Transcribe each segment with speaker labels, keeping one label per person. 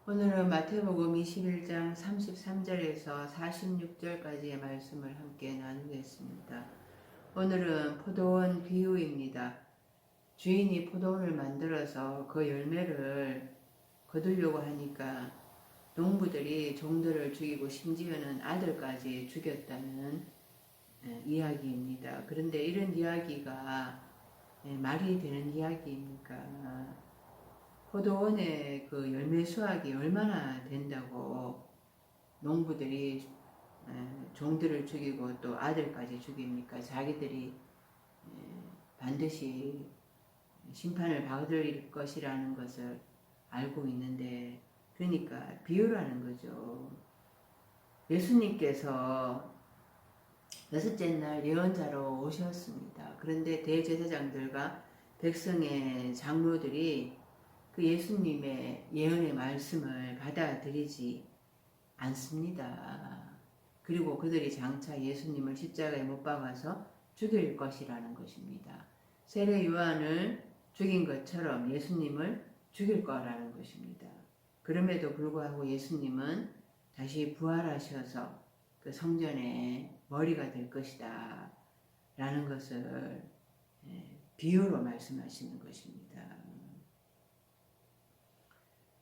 Speaker 1: 오늘은 마태복음 21장 33절에서 46절까지의 말씀을 함께 나누겠습니다. 오늘은 포도원 비유입니다. 주인이 포도원을 만들어서 그 열매를 거두려고 하니까 농부들이 종들을 죽이고 심지어는 아들까지 죽였다는 이야기입니다. 그런데 이런 이야기가 말이 되는 이야기입니까? 포도원의 그 열매 수확이 얼마나 된다고 농부들이 종들을 죽이고 또 아들까지 죽입니까? 자기들이 반드시 심판을 받을 것이라는 것을 알고 있는데, 그러니까 비유라는 거죠. 예수님께서 여섯째 날 예언자로 오셨습니다. 그런데 대제사장들과 백성의 장로들이 그 예수님의 예언의 말씀을 받아들이지 않습니다. 그리고 그들이 장차 예수님을 십자가에 못 박아서 죽일 것이라는 것입니다. 세례 요한을 죽인 것처럼 예수님을 죽일 거라는 것입니다. 그럼에도 불구하고 예수님은 다시 부활하셔서 그 성전의 머리가 될 것이다 라는 것을 비유로 말씀하시는 것입니다.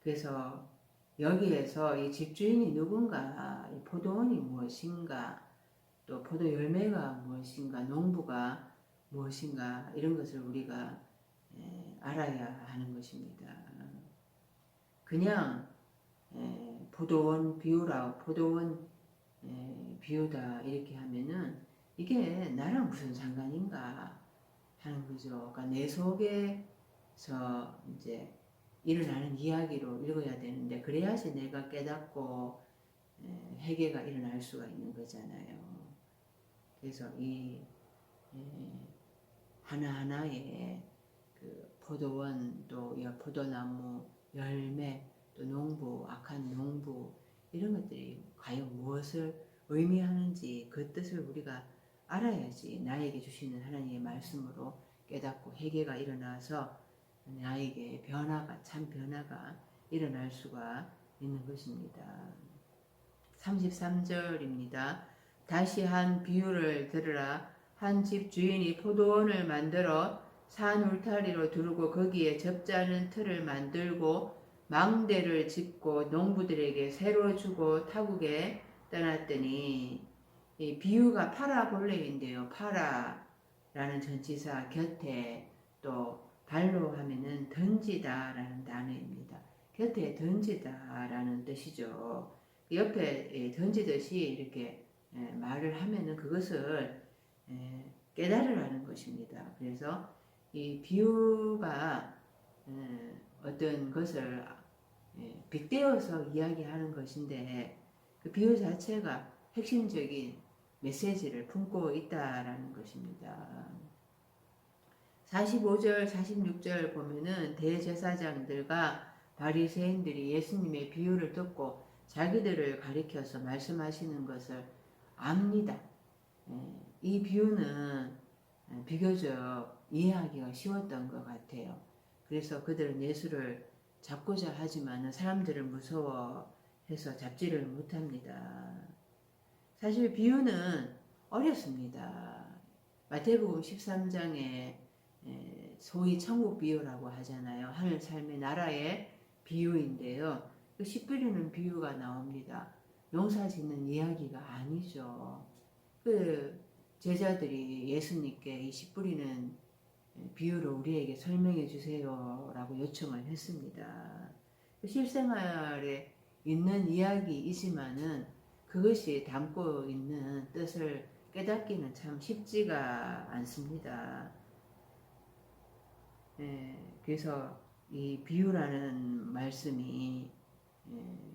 Speaker 1: 그래서 여기에서 이 집주인이 누군가, 이 포도원이 무엇인가, 또 포도 열매가 무엇인가, 농부가 무엇인가, 이런 것을 우리가 알아야 하는 것입니다. 그냥 포도원 비유다 이렇게 하면은 이게 나랑 무슨 상관인가 하는 거죠. 그러니까 내 속에서 이제 일어나는 이야기로 읽어야 되는데, 그래야지 내가 깨닫고 회개가 일어날 수가 있는 거잖아요. 그래서 이 하나하나의 그 포도원, 또 포도나무 열매, 또 농부, 악한 농부, 이런 것들이 과연 무엇을 의미하는지 그 뜻을 우리가 알아야지 나에게 주시는 하나님의 말씀으로 깨닫고 회개가 일어나서 나에게 참 변화가 일어날 수가 있는 것입니다. 33절입니다. 다시 한 비유를 들으라. 한 집 주인이 포도원을 만들어 산 울타리로 두르고 거기에 접자는 틀을 만들고 망대를 짓고 농부들에게 새로 주고 타국에 떠났더니, 이 비유가 파라볼레인데요. 파라라는 전치사 곁에 또 발로 하면은 던지다라는 단어입니다. 곁에 던지다라는 뜻이죠. 옆에 던지듯이 이렇게 말을 하면은 그것을 깨달으라는 것입니다. 그래서 이 비유가 어떤 것을 빗대어서 이야기하는 것인데, 그 비유 자체가 핵심적인 메시지를 품고 있다라는 것입니다. 45절, 46절 보면은 대제사장들과 바리새인들이 예수님의 비유를 듣고 자기들을 가리켜서 말씀하시는 것을 압니다. 이 비유는 비교적 이해하기가 쉬웠던 것 같아요. 그래서 그들은 예수를 잡고자 하지만 사람들을 무서워해서 잡지를 못합니다. 사실 비유는 어렵습니다. 마태복음 13장에 소위 천국 비유라고 하잖아요. 하늘 삶의 나라의 비유인데요. 그 씨 뿌리는 비유가 나옵니다. 농사 짓는 이야기가 아니죠. 그 제자들이 예수님께 이 씨 뿌리는 비유를 우리에게 설명해 주세요 라고 요청을 했습니다. 실생활에 있는 이야기이지만은 그것이 담고 있는 뜻을 깨닫기는 참 쉽지가 않습니다. 그래서 이 비유라는 말씀이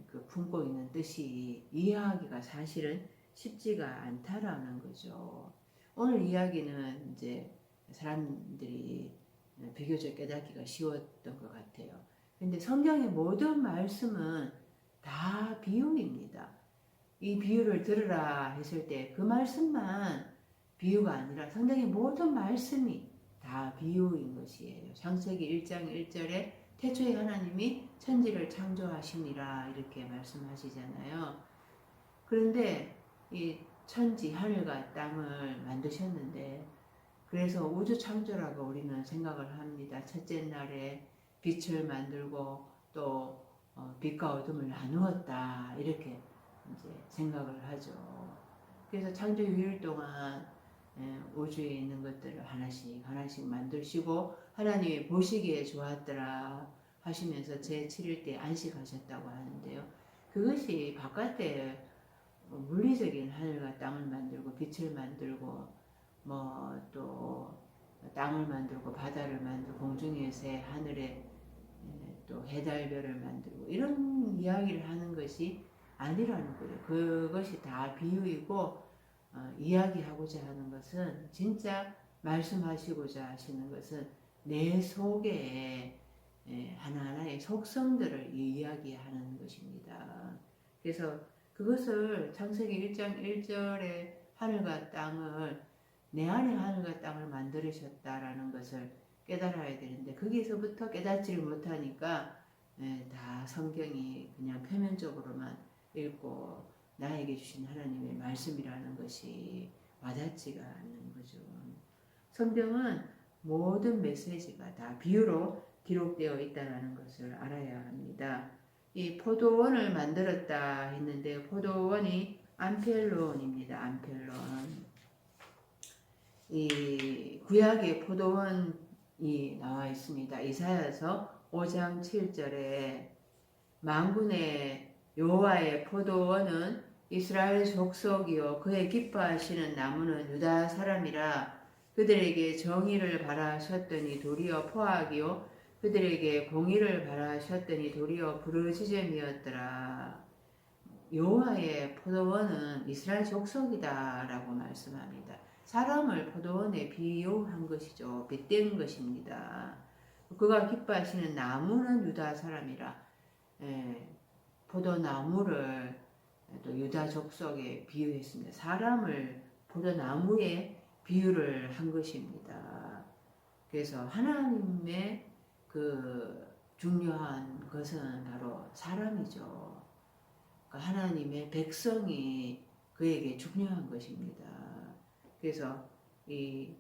Speaker 1: 그 품고 있는 뜻이 이해하기가 사실은 쉽지가 않다라는 거죠. 오늘 이야기는 이제 사람들이 비교적 깨닫기가 쉬웠던 것 같아요. 근데 성경의 모든 말씀은 다 비유입니다. 이 비유를 들으라 했을 때 그 말씀만 비유가 아니라 성경의 모든 말씀이 다 비유인 것이에요. 창세기 1장 1절에 태초에 하나님이 천지를 창조하시니라 이렇게 말씀하시잖아요. 그런데 이 천지, 하늘과 땅을 만드셨는데, 그래서 우주 창조라고 우리는 생각을 합니다. 첫째 날에 빛을 만들고 또 빛과 어둠을 나누었다 이렇게 이제 생각을 하죠. 그래서 창조 6일 동안 우주에 있는 것들을 하나씩 하나씩 만드시고 하나님이 보시기에 좋았더라 하시면서 제7일 때 안식하셨다고 하는데요. 그것이 바깥에 물리적인 하늘과 땅을 만들고 빛을 만들고 뭐 또 땅을 만들고 바다를 만들고 공중의 새 하늘에 또 해달별을 만들고 이런 이야기를 하는 것이 아니라는 거예요. 그것이 다 비유이고 이야기하고자 하는 것은 진짜 말씀하시고자 하시는 것은 내 속에 하나하나의 속성들을 이야기하는 것입니다. 그래서 그것을 창세기 1장 1절에 하늘과 땅을 내 안에 하늘과 땅을 만들으셨다라는 것을 깨달아야 되는데 거기에서부터 깨닫지를 못하니까 다 성경이 그냥 표면적으로만 읽고 나에게 주신 하나님의 말씀이라는 것이 와닿지가 않는 거죠. 성경은 모든 메시지가 다 비유로 기록되어 있다는 것을 알아야 합니다. 이 포도원을 만들었다 했는데 포도원이 암펠론입니다. 암펠론. 이 구약의 포도원이 나와 있습니다. 이사야서 5장 7절에 만군의 여호와의 포도원은 이스라엘 족속이요 그의 기뻐하시는 나무는 유다 사람이라 그들에게 정의를 바라셨더니 도리어 포악이요 그들에게 공의를 바라셨더니 도리어 부르짖음이었더라. 여호와의 포도원은 이스라엘 족속이다라고 말씀합니다. 사람을 포도원에 비유한 것이죠. 빗댄 것입니다. 그가 기뻐하시는 나무는 유다 사람이라. 포도나무를 또 유다 족속에 비유했습니다. 사람을 포도나무에 비유를 한 것입니다. 그래서 하나님의 그 중요한 것은 바로 사람이죠. 하나님의 백성이 그에게 중요한 것입니다. 그래서 이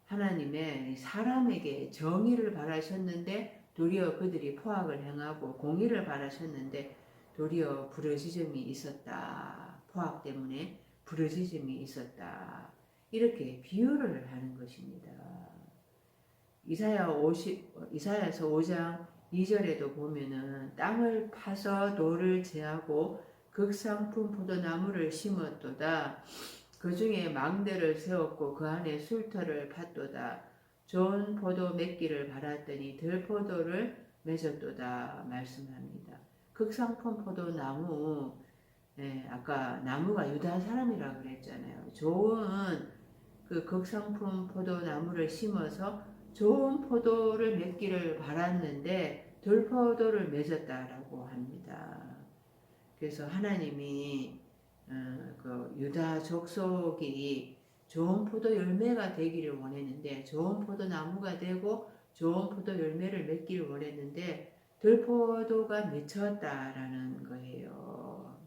Speaker 1: 하나님의 사람에게 정의를 바라셨는데 도리어 그들이 포악을 행하고 공의를 바라셨는데 도리어 부르짖음이 있었다. 포악 때문에 부르짖음이 있었다. 이렇게 비유를 하는 것입니다. 이사야서 5장 2절에도 보면은 땅을 파서 돌을 제하고 극상품 포도나무를 심었도다. 그 중에 망대를 세웠고 그 안에 술터를 팠도다. 좋은 포도 맺기를 바랐더니 들포도를 맺었도다 말씀합니다. 극상품 포도나무, 아까 나무가 유다 사람이라고 그랬잖아요. 좋은 그 극상품 포도나무를 심어서 좋은 포도를 맺기를 바랐는데 들포도를 맺었다라고 합니다. 그래서 하나님이 그 유다 족속이 좋은 포도 열매가 되기를 원했는데 좋은 포도나무가 되고 좋은 포도 열매를 맺기를 원했는데 들포도가 맺혔다라는 거예요.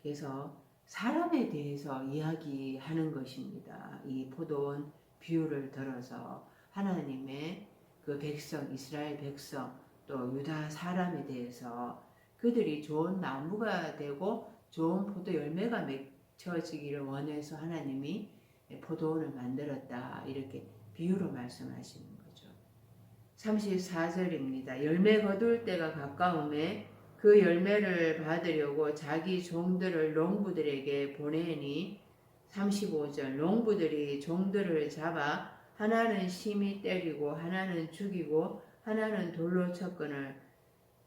Speaker 1: 그래서 사람에 대해서 이야기하는 것입니다. 이 포도원 비유를 들어서 하나님의 그 백성, 이스라엘 백성, 또 유다 사람에 대해서 그들이 좋은 나무가 되고 좋은 포도 열매가 맺혀지기를 원해서 하나님이 포도원을 만들었다. 이렇게 비유로 말씀하시는 거죠. 34절입니다. 열매 거둘 때가 가까움에 그 열매를 받으려고 자기 종들을 농부들에게 보내니 35절 농부들이 종들을 잡아 하나는 심히 때리고 하나는 죽이고 하나는 돌로 쳤거늘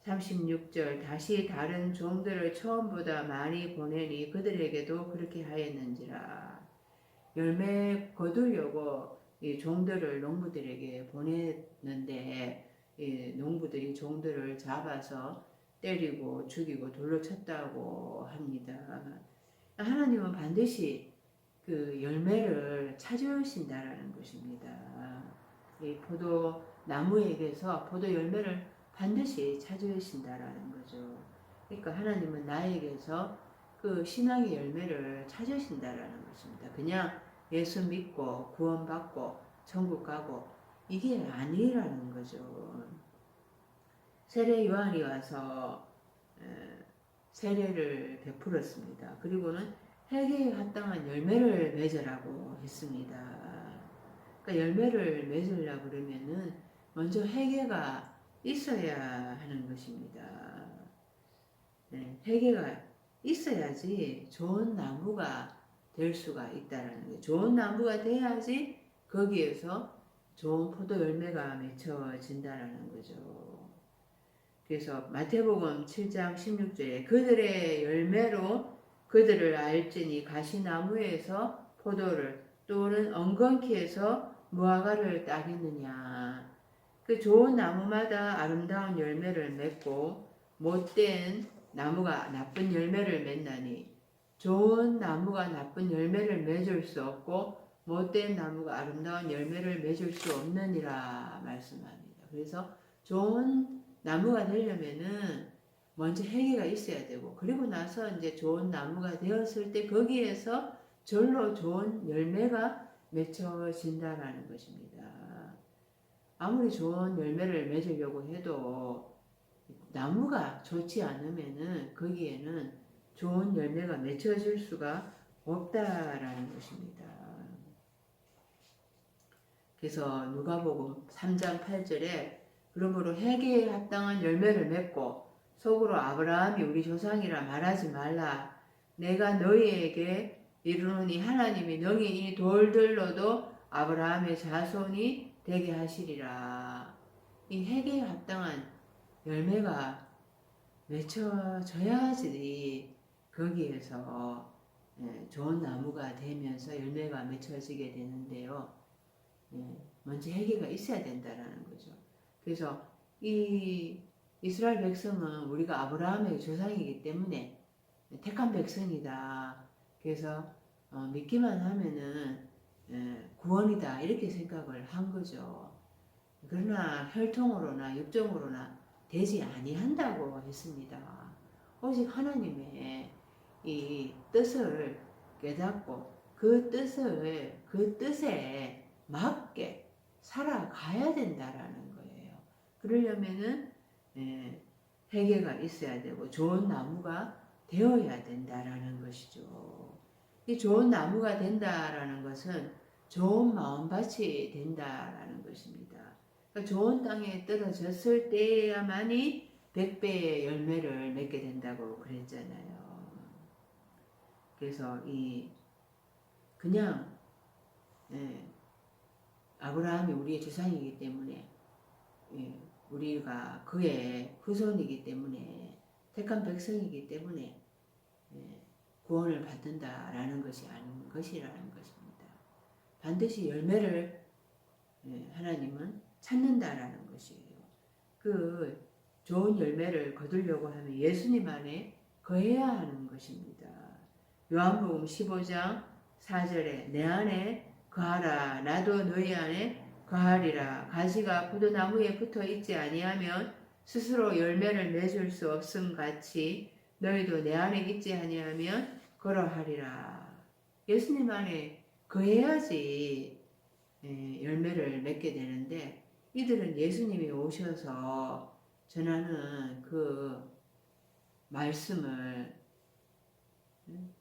Speaker 1: 36절 다시 다른 종들을 처음보다 많이 보내니 그들에게도 그렇게 하였는지라. 열매 거두려고 이 종들을 농부들에게 보냈는데 이 농부들이 종들을 잡아서 때리고 죽이고 돌로 쳤다고 합니다. 하나님은 반드시 그 열매를 찾으신다라는 것입니다. 이 포도 나무에게서 포도 열매를 반드시 찾으신다라는 거죠. 그러니까 하나님은 나에게서 그 신앙의 열매를 찾으신다라는 것입니다. 그냥 예수 믿고 구원받고 천국 가고 이게 아니라는 거죠. 세례 요한이 와서 세례를 베풀었습니다. 그리고는 회개에 합당한 열매를 맺으라고 했습니다. 그러니까 열매를 맺으려고 그러면은 먼저 회개가 있어야 하는 것입니다. 네, 회개가 있어야지 좋은 나무가 될 수가 있다라는 거예요. 좋은 나무가 돼야지 거기에서 좋은 포도 열매가 맺혀진다라는 거죠. 그래서 마태복음 7장 16절에 그들의 열매로 그들을 알지니 가시나무에서 포도를 또는 엉겅퀴에서 무화과를 따겠느냐. 그 좋은 나무마다 아름다운 열매를 맺고 못된 나무가 나쁜 열매를 맺나니 좋은 나무가 나쁜 열매를 맺을 수 없고 못된 나무가 아름다운 열매를 맺을 수 없느니라 말씀합니다. 그래서 좋은 나무가 되려면은 먼저 회개가 있어야 되고 그리고 나서 이제 좋은 나무가 되었을 때 거기에서 절로 좋은 열매가 맺혀진다라는 것입니다. 아무리 좋은 열매를 맺으려고 해도 나무가 좋지 않으면은 거기에는 좋은 열매가 맺혀질 수가 없다라는 것입니다. 그래서 누가복음 3장 8절에 그러므로 회개에 합당한 열매를 맺고 속으로 아브라함이 우리 조상이라 말하지 말라. 내가 너희에게 이르노니 하나님이 너희 이 돌들로도 아브라함의 자손이 되게 하시리라. 이 회개에 합당한 열매가 맺혀져야지 거기에서 좋은 나무가 되면서 열매가 맺혀지게 되는데요. 먼저 회개가 있어야 된다라는 거죠. 그래서 이 이스라엘 백성은 우리가 아브라함의 조상이기 때문에 택한 백성이다. 그래서 믿기만 하면은 구원이다 이렇게 생각을 한 거죠. 그러나 혈통으로나 육정으로나 되지 아니한다고 했습니다. 오직 하나님의 이 뜻을 깨닫고 그 뜻에 맞게 살아가야 된다라는 거예요. 그러려면은 회개가 있어야 되고 좋은 나무가 되어야 된다라는 것이죠. 이 좋은 나무가 된다라는 것은 좋은 마음밭이 된다라는 것입니다. 그러니까 좋은 땅에 떨어졌을 때야만이 100배의 열매를 맺게 된다고 그랬잖아요. 그래서 그냥 아브라함이 우리의 조상이기 때문에 우리가 그의 후손이기 때문에 택한 백성이기 때문에 구원을 받는다라는 것이 아닌 것이라는 것입니다. 반드시 열매를 하나님은 찾는다라는 것이에요. 그 좋은 열매를 거두려고 하면 예수님 안에 거해야 하는 것입니다. 요한복음 15장 4절에 내 안에 거하라 나도 너희 안에 거하리라. 가지가 포도나무에 붙어 있지 아니하면 스스로 열매를 맺을 수 없음 같이 너희도 내 안에 있지 아니하면 그러하리라. 예수님 안에 거해야지 열매를 맺게 되는데 이들은 예수님이 오셔서 전하는 그 말씀을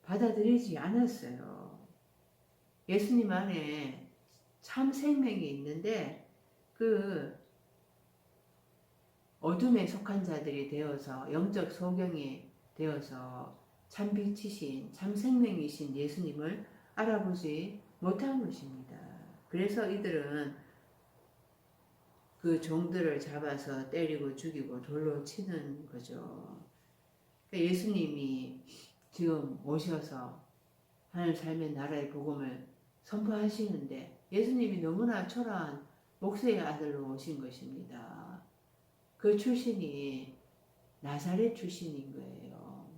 Speaker 1: 받아들이지 않았어요. 예수님 안에 참 생명이 있는데 그 어둠에 속한 자들이 되어서 영적 소경이 되어서 참 빛이신 참 생명이신 예수님을 알아보지 못한 것입니다. 그래서 이들은 그 종들을 잡아서 때리고 죽이고 돌로 치는 거죠. 그러니까 예수님이 지금 오셔서 하늘 삶의 나라의 복음을 선포하시는데 예수님이 너무나 초라한 목수의 아들로 오신 것입니다. 그 출신이 나사렛 출신인 거예요.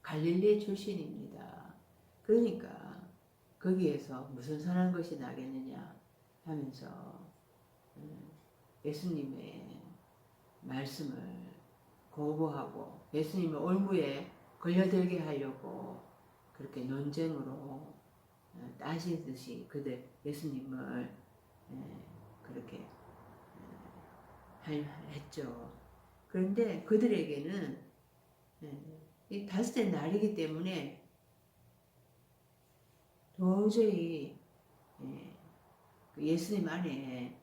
Speaker 1: 갈릴리 출신입니다. 그러니까 거기에서 무슨 선한 것이 나겠느냐 하면서 예수님의 말씀을 거부하고 예수님의 올무에 걸려들게 하려고 그렇게 논쟁으로 따지듯이 그들 예수님을 그렇게 했죠. 그런데 그들에게는 이 다섯째 날이기 때문에 도저히 예수님 안에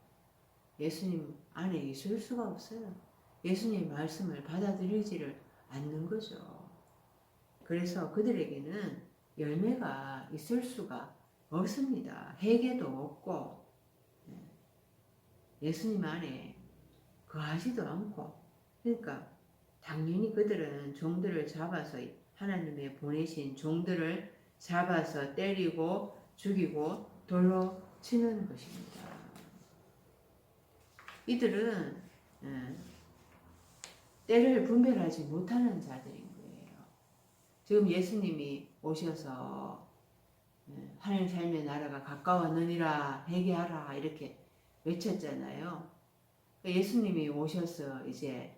Speaker 1: 있을 수가 없어요. 예수님 말씀을 받아들이지를 않는 거죠. 그래서 그들에게는 열매가 있을 수가 없습니다. 회개도 없고 예수님 안에 거하지도 않고, 그러니까 당연히 그들은 종들을 잡아서 하나님의 보내신 종들을 잡아서 때리고 죽이고 돌로 치는 것입니다. 이들은 때를 분별하지 못하는 자들인 거예요. 지금 예수님이 오셔서 하늘 삶의 나라가 가까웠느니라 회개하라 이렇게 외쳤잖아요. 예수님이 오셔서 이제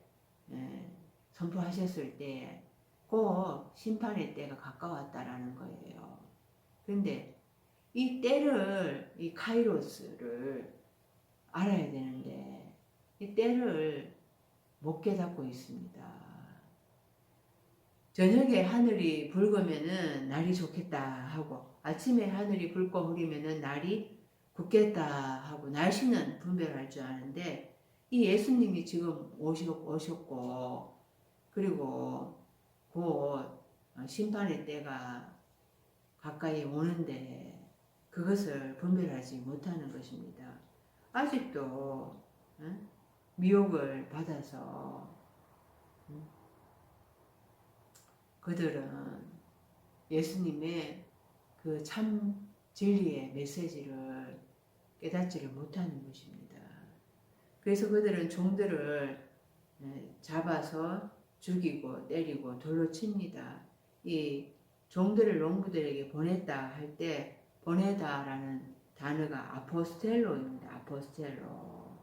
Speaker 1: 선포하셨을 때 곧 심판의 때가 가까웠다라는 거예요. 그런데 이 때를, 이 카이로스를 알아야 되는데 이 때를 못 깨닫고 있습니다. 저녁에 하늘이 붉으면은 날이 좋겠다 하고 아침에 하늘이 붉고 흐리면은 날이 굳겠다 하고 날씨는 분별할 줄 아는데 이 예수님이 지금 오셨고 그리고 곧 심판의 때가 가까이 오는데 그것을 분별하지 못하는 것입니다. 아직도 미혹을 받아서 그들은 예수님의 그 참 진리의 메시지를 깨닫지를 못하는 것입니다. 그래서 그들은 종들을 잡아서 죽이고 때리고 돌로 칩니다. 이 종들을 농부들에게 보냈다 할 때 보내다라는 단어가 아포스텔로입니다. 아포스텔로.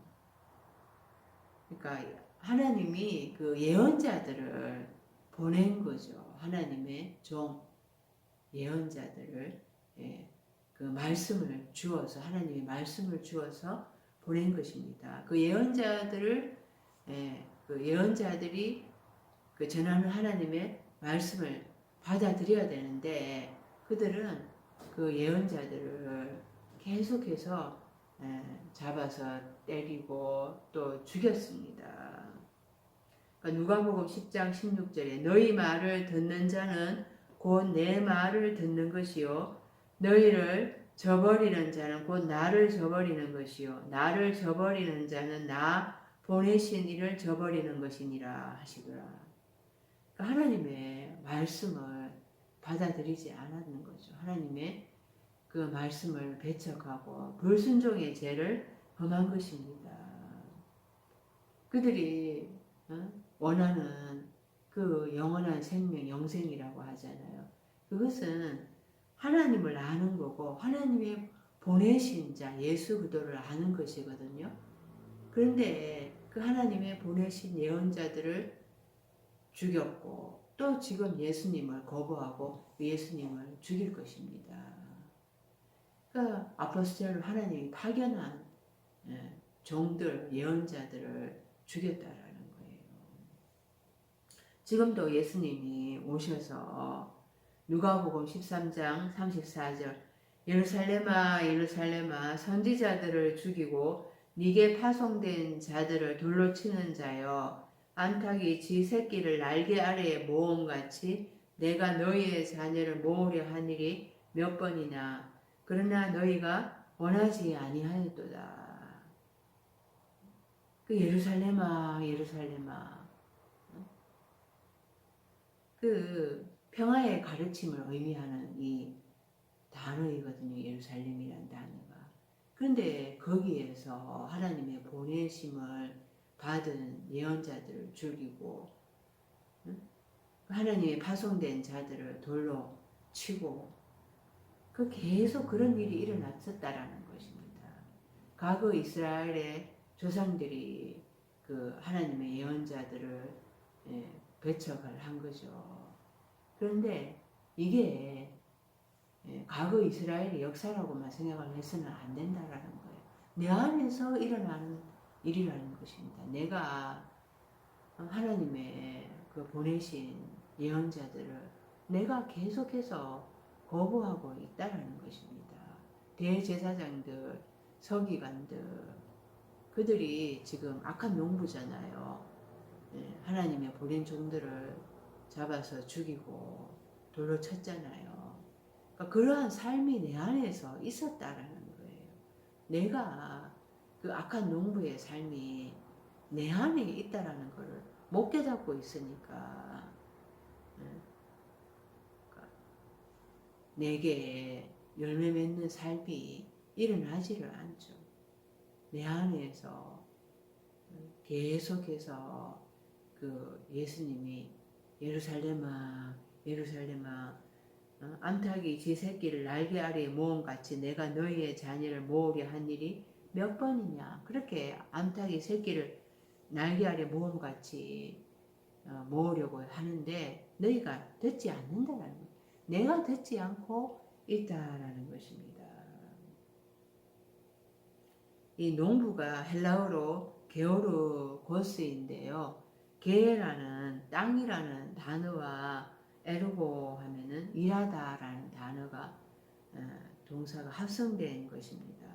Speaker 1: 그러니까 하나님이 그 예언자들을 보낸 거죠. 하나님의 종 예언자들을 그 말씀을 주어서 하나님의 말씀을 주어서 보낸 것입니다. 그 예언자들을 그 예언자들이 그 전하는 하나님의 말씀을 받아들여야 되는데 그들은 그 예언자들을 계속해서 잡아서 때리고 또 죽였습니다. 그러니까 누가복음 10장 16절에 너희 말을 듣는 자는 곧 내 말을 듣는 것이요 너희를 저버리는 자는 곧 나를 저버리는 것이요 나를 저버리는 자는 나 보내신 이를 저버리는 것이니라 하시더라. 그러니까 하나님의 말씀을 받아들이지 않았는 거죠. 하나님의 그 말씀을 배척하고 불순종의 죄를 범한 것입니다. 그들이 원하는 그 영원한 생명, 영생이라고 하잖아요. 그것은 하나님을 아는 거고 하나님의 보내신 자 예수 그리스도를 아는 것이거든요. 그런데 그 하나님의 보내신 예언자들을 죽였고 또 지금 예수님을 거부하고 예수님을 죽일 것입니다. 그러니까 아포스텔로 하나님이 파견한 종들, 예언자들을 죽였다라는 거예요. 지금도 예수님이 오셔서 누가복음 13장 34절 예루살렘아 예루살렘아 선지자들을 죽이고 네게 파송된 자들을 돌로 치는 자여 안탉이 지 새끼를 날개 아래에 모음같이 내가 너희의 자녀를 모으려 하니리 몇 번이나 그러나 너희가 원하지 아니하였도다. 그 예루살렘아 예루살렘아 그 평화의 가르침을 의미하는 이 단어이거든요. 예루살렘이라는 단어가. 그런데 거기에서 하나님의 보내심을 받은 예언자들을 죽이고 하나님의 파송된 자들을 돌로 치고 그 계속 그런 일이 일어났었다라는 것입니다. 과거 이스라엘의 조상들이 그 하나님의 예언자들을 배척을 한 거죠. 그런데 이게 과거 이스라엘의 역사라고만 생각을 해서는 안 된다라는 거예요. 내 안에서 일어나는 일이라는 것입니다. 내가 하나님의 그 보내신 예언자들을 내가 계속해서 거부하고 있다라는 것입니다. 대제사장들, 서기관들, 그들이 지금 악한 농부잖아요. 하나님의 보낸 종들을 잡아서 죽이고 돌로 쳤잖아요. 그러니까 그러한 삶이 내 안에서 있었다라는 거예요. 내가 그 악한 농부의 삶이 내 안에 있다라는 것을 못 깨닫고 있으니까 내게 열매 맺는 삶이 일어나지를 않죠. 내 안에서 계속해서 그 예수님이 예루살렘아 예루살렘아 암탉이 지 새끼를 날개 아래에 모음같이 내가 너희의 자녀를 모으려 한 일이 몇 번이냐. 그렇게 암탉이 새끼를 날개 아래 모음같이 모으려고 하는데 너희가 듣지 않는다라는 거예요. 내가 듣지 않고 있다라는 것입니다. 이 농부가 헬라어로 게오르고스인데요. 게라는 땅이라는 단어와 에르고 하면은 일하다라는 단어가 동사가 합성된 것입니다.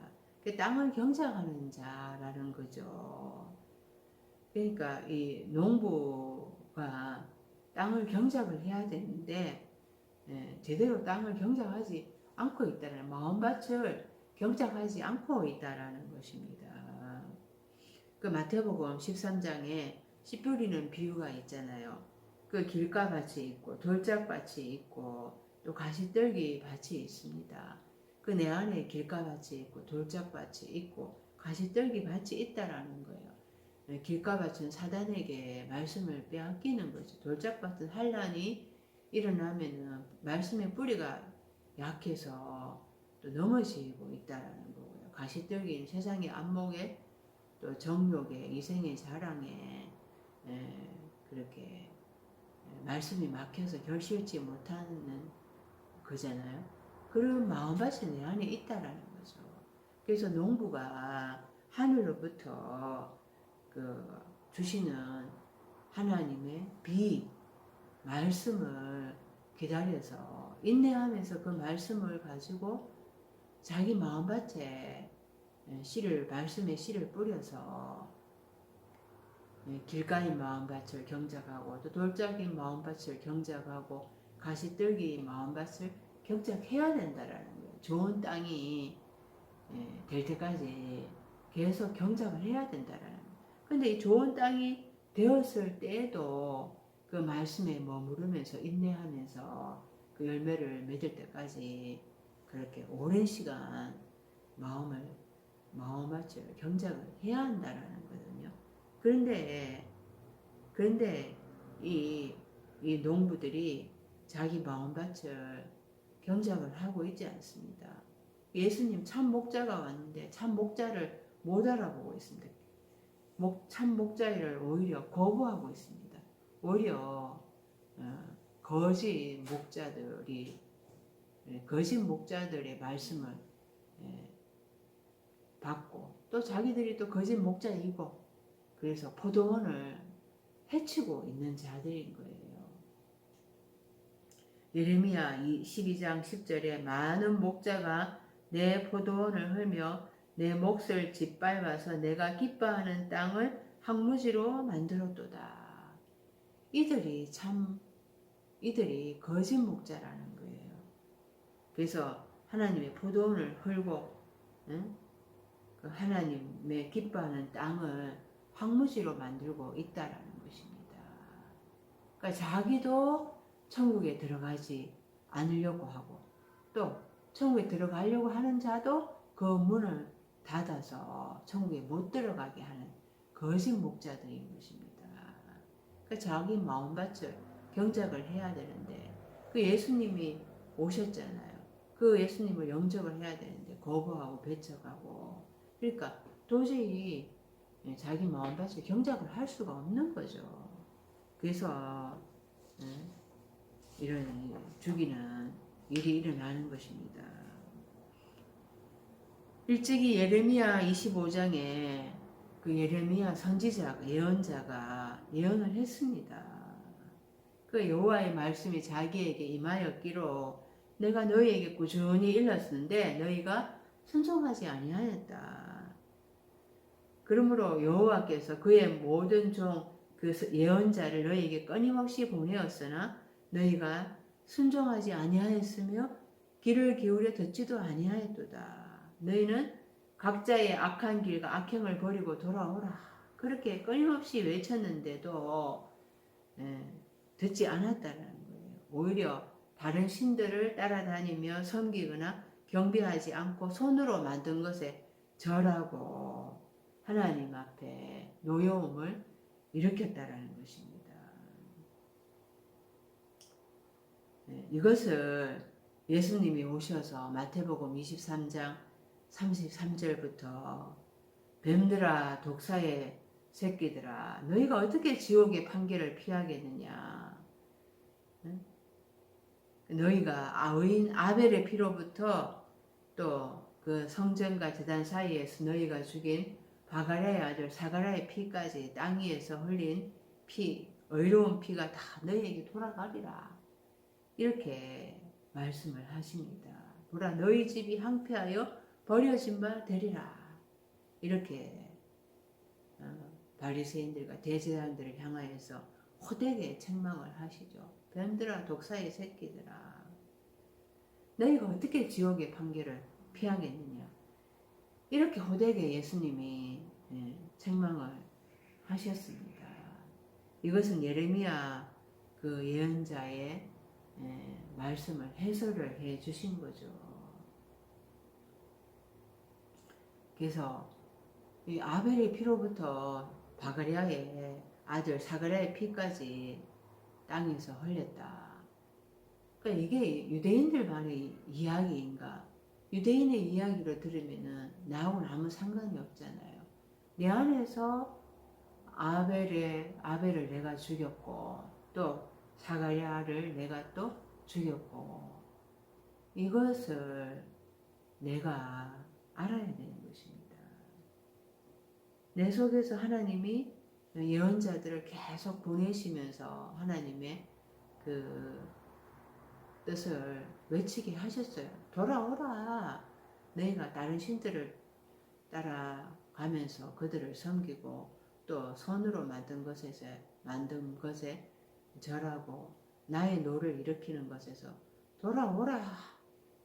Speaker 1: 그 땅을 경작하는 자라는 거죠. 그러니까 이 농부가 땅을 경작을 해야 되는데 제대로 땅을 경작하지 않고 있다는 마음밭을 경작하지 않고 있다라는 것입니다. 그 마태복음 13장에 씨 뿌리는 비유가 있잖아요. 그 길가밭이 있고 돌짝밭이 있고 또 가시떨기 밭이 있습니다. 그 내 안에 길가밭이 있고 돌짝밭이 있고 가시떨기 밭이 있다라는 거예요. 길가밭은 사단에게 말씀을 빼앗기는 거죠. 돌짝밭은 환란이 일어나면은 말씀의 뿌리가 약해서 또 넘어지고 있다라는 거고요. 가시떨기는 세상의 안목에 또 정욕에 이생의 자랑에 그렇게 말씀이 막혀서 결실치 못하는 거잖아요. 그런 마음밭이 내 안에 있다라는 거죠. 그래서 농부가 하늘로부터 그 주시는 하나님의 말씀을 기다려서 인내하면서 그 말씀을 가지고 자기 마음밭에 말씀의 씨를 뿌려서 길가인 마음밭을 경작하고 또 돌짝인 마음밭을 경작하고 가시떨기 마음밭을 경작해야 된다라는 거예요. 좋은 땅이 될 때까지 계속 경작을 해야 된다라는 거예요. 근데 이 좋은 땅이 되었을 때에도 그 말씀에 머무르면서 인내하면서 그 열매를 맺을 때까지 그렇게 오랜 시간 마음밭을 경작을 해야 한다라는 거거든요. 그런데 이 농부들이 자기 마음밭을 경작을 하고 있지 않습니다. 예수님 참 목자가 왔는데 참 목자를 못 알아보고 있습니다. 참 목자를 오히려 거부하고 있습니다. 오히려 거짓 목자들의 말씀을 받고 또 자기들이 또 거짓 목자이고 그래서 포도원을 해치고 있는 자들인 거예요. 예레미야 12장 10절에 많은 목자가 내 포도원을 헐며 내 몫을 짓밟아서 내가 기뻐하는 땅을 황무지로 만들었도다. 이들이 거짓 목자라는 거예요. 그래서 하나님의 포도원을 헐고 그 하나님의 기뻐하는 땅을 황무지로 만들고 있다라는 것입니다. 그러니까 자기도 천국에 들어가지 않으려고 하고 또 천국에 들어가려고 하는 자도 그 문을 닫아서 천국에 못 들어가게 하는 거짓 목자들인 것입니다. 그러니까 자기 마음밭을 경작을 해야 되는데 그 예수님이 오셨잖아요. 그 예수님을 영접을 해야 되는데 거부하고 배척하고 그러니까 도저히 자기 마음밭을 경작을 할 수가 없는 거죠. 그래서 이런 죽이는 일이 일어나는 것입니다. 일찍이 예레미야 25장에 그 예레미야 선지자가 예언자가 예언을 했습니다. 그 여호와의 말씀이 자기에게 임하였기로 내가 너희에게 꾸준히 일렀는데 너희가 순종하지 아니하였다. 그러므로 여호와께서 그의 모든 종 그 예언자를 너희에게 끊임없이 보내었으나 너희가 순종하지 아니하였으며 귀를 기울여 듣지도 아니하였도다. 너희는 각자의 악한 길과 악행을 버리고 돌아오라. 그렇게 끊임없이 외쳤는데도 듣지 않았다는 거예요. 오히려 다른 신들을 따라다니며 섬기거나 경배하지 않고 손으로 만든 것에 절하고 하나님 앞에 노여움을 일으켰다라는 것입니다. 이것을 예수님이 오셔서 마태복음 23장 33절부터 뱀들아 독사의 새끼들아 너희가 어떻게 지옥의 판결을 피하겠느냐. 너희가 의인 아벨의 피로부터 또 그 성전과 제단 사이에서 너희가 죽인 바가랴의 아들 사가랴의 피까지 땅 위에서 흘린 피, 의로운 피가 다 너희에게 돌아가리라. 이렇게 말씀을 하십니다. 보라 너희 집이 항폐하여 버려진 바 되리라. 이렇게 바리새인들과 대제사장들을 향하여서 호되게 책망을 하시죠. 뱀들아 독사의 새끼들아 너희가 어떻게 지옥의 판결을 피하겠느냐. 이렇게 호되게 예수님이 책망을 하셨습니다. 이것은 예레미야 그 예언자의 말씀을 해설을 해 주신 거죠. 그래서 이 아벨의 피로부터 바가랴의 아들 사가랴의 피까지 땅에서 흘렸다. 그러니까 이게 유대인들만의 이야기인가? 유대인의 이야기로 들으면은 나하고는 아무 상관이 없잖아요. 내 안에서 아벨을 내가 죽였고 또 사가랴를 내가 또 죽였고 이것을 내가 알아야 되는 것입니다. 내 속에서 하나님이 예언자들을 계속 보내시면서 하나님의 그 뜻을 외치게 하셨어요. 돌아오라. 너희가 다른 신들을 따라가면서 그들을 섬기고 또 손으로 만든 것에 절하고 나의 노를 일으키는 것에서 돌아오라.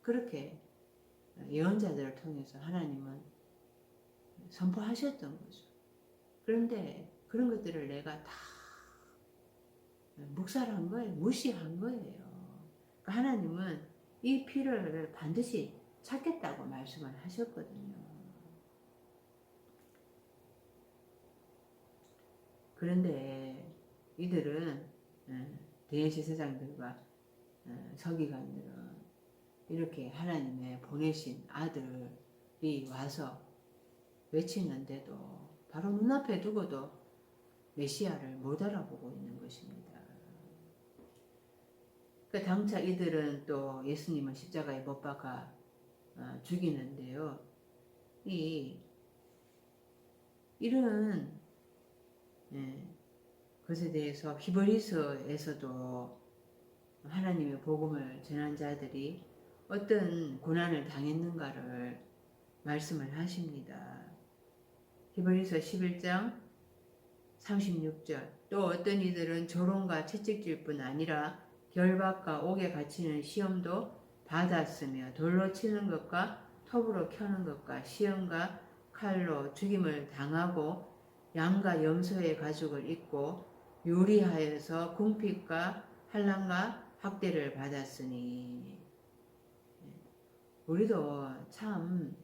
Speaker 1: 그렇게 예언자들을 통해서 하나님은 선포하셨던 거죠. 그런데 그런 것들을 내가 다 묵살한 거예요. 무시한 거예요. 그러니까 하나님은 이 피를 반드시 찾겠다고 말씀을 하셨거든요. 그런데 이들은 대제사장들과 서기관들은 이렇게 하나님의 보내신 아들이 와서 외치는데도 바로 눈앞에 두고도 메시아를 못 알아보고 있는 것입니다. 그 당차 이들은 또 예수님을 십자가에 못 박아 죽이는데요. 이런 것에 대해서 히브리서에서도 하나님의 복음을 전한 자들이 어떤 고난을 당했는가를 말씀을 하십니다. 히브리서 11장 36절 또 어떤 이들은 조롱과 채찍질뿐 아니라 결박과 옥에 갇히는 시험도 받았으며 돌로 치는 것과 톱으로 켜는 것과 시험과 칼로 죽임을 당하고 양과 염소의 가죽을 입고 유리하여서 궁핍과 환난과 학대를 받았으니 우리도 참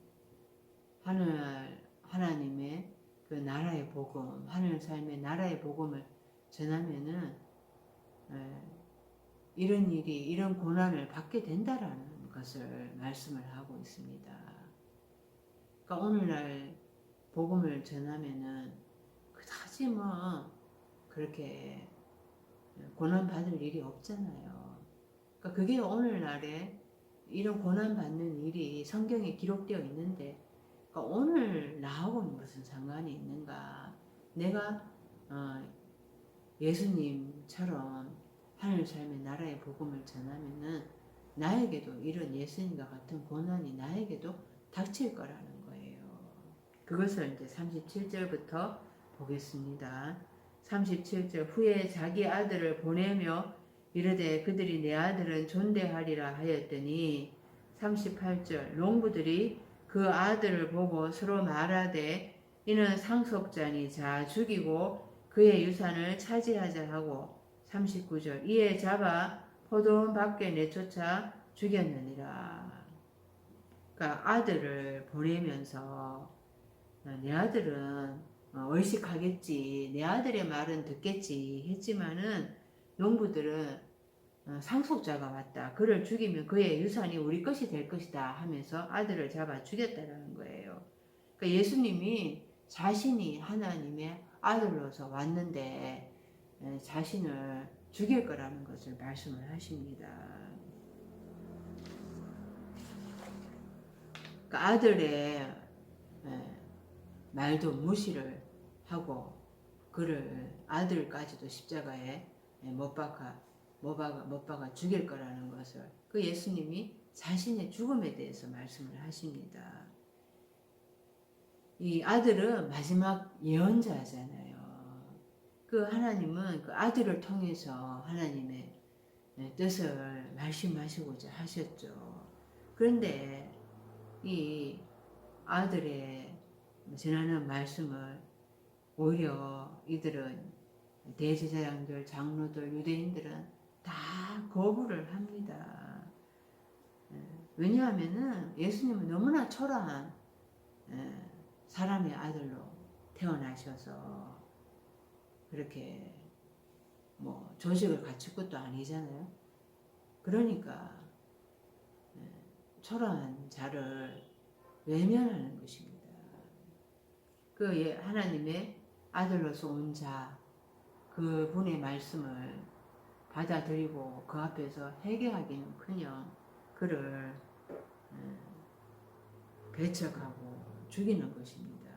Speaker 1: 하나님의 그 나라의 복음, 하늘 삶의 나라의 복음을 전하면은 이런 일이 이런 고난을 받게 된다라는 것을 말씀을 하고 있습니다. 그러니까 오늘날 복음을 전하면은 그다지 뭐 그렇게 고난 받을 일이 없잖아요. 그러니까 그게 오늘날에 이런 고난 받는 일이 성경에 기록되어 있는데, 그러니까 오늘 나하고는 무슨 상관이 있는가? 내가 예수님처럼 하늘 삶의 나라의 복음을 전하면은 나에게도 이런 예수님과 같은 고난이 나에게도 닥칠 거라는 거예요. 그것을 이제 37절부터 보겠습니다. 37절 후에 자기 아들을 보내며 이르되 그들이 내 아들은 존대하리라 하였더니 38절 농부들이 그 아들을 보고 서로 말하되 이는 상속자니 자 죽이고 그의 유산을 차지하자 하고 39절 이에 잡아 포도원 밖에 내쫓아 죽였느니라. 그러니까 아들을 보내면서 내 아들은 의식하겠지, 내 아들의 말은 듣겠지 했지만은 농부들은 상속자가 왔다, 그를 죽이면 그의 유산이 우리 것이 될 것이다 하면서 아들을 잡아 죽였다라는 거예요. 그러니까 예수님이 자신이 하나님의 아들로서 왔는데 자신을 죽일 거라는 것을 말씀을 하십니다. 그러니까 아들의 말도 무시를 하고 그를 아들까지도 십자가에 못 박아 죽일 거라는 것을 그 예수님이 자신의 죽음에 대해서 말씀을 하십니다. 이 아들은 마지막 예언자잖아요. 그 하나님은 그 아들을 통해서 하나님의 뜻을 말씀하시고자 하셨죠. 그런데 이 아들의 전하는 말씀을 오히려 이들은 대제사장들, 장로들, 유대인들은 다 거부를 합니다. 왜냐하면은 예수님은 너무나 초라한 사람의 아들로 태어나셔서 그렇게 뭐 조직을 갖출 것도 아니잖아요. 그러니까 초라한 자를 외면하는 것입니다. 그 하나님의 아들로서 온 자, 그분의 말씀을 받아들이고 그 앞에서 회개하기는커녕 그를 배척하고 죽이는 것입니다.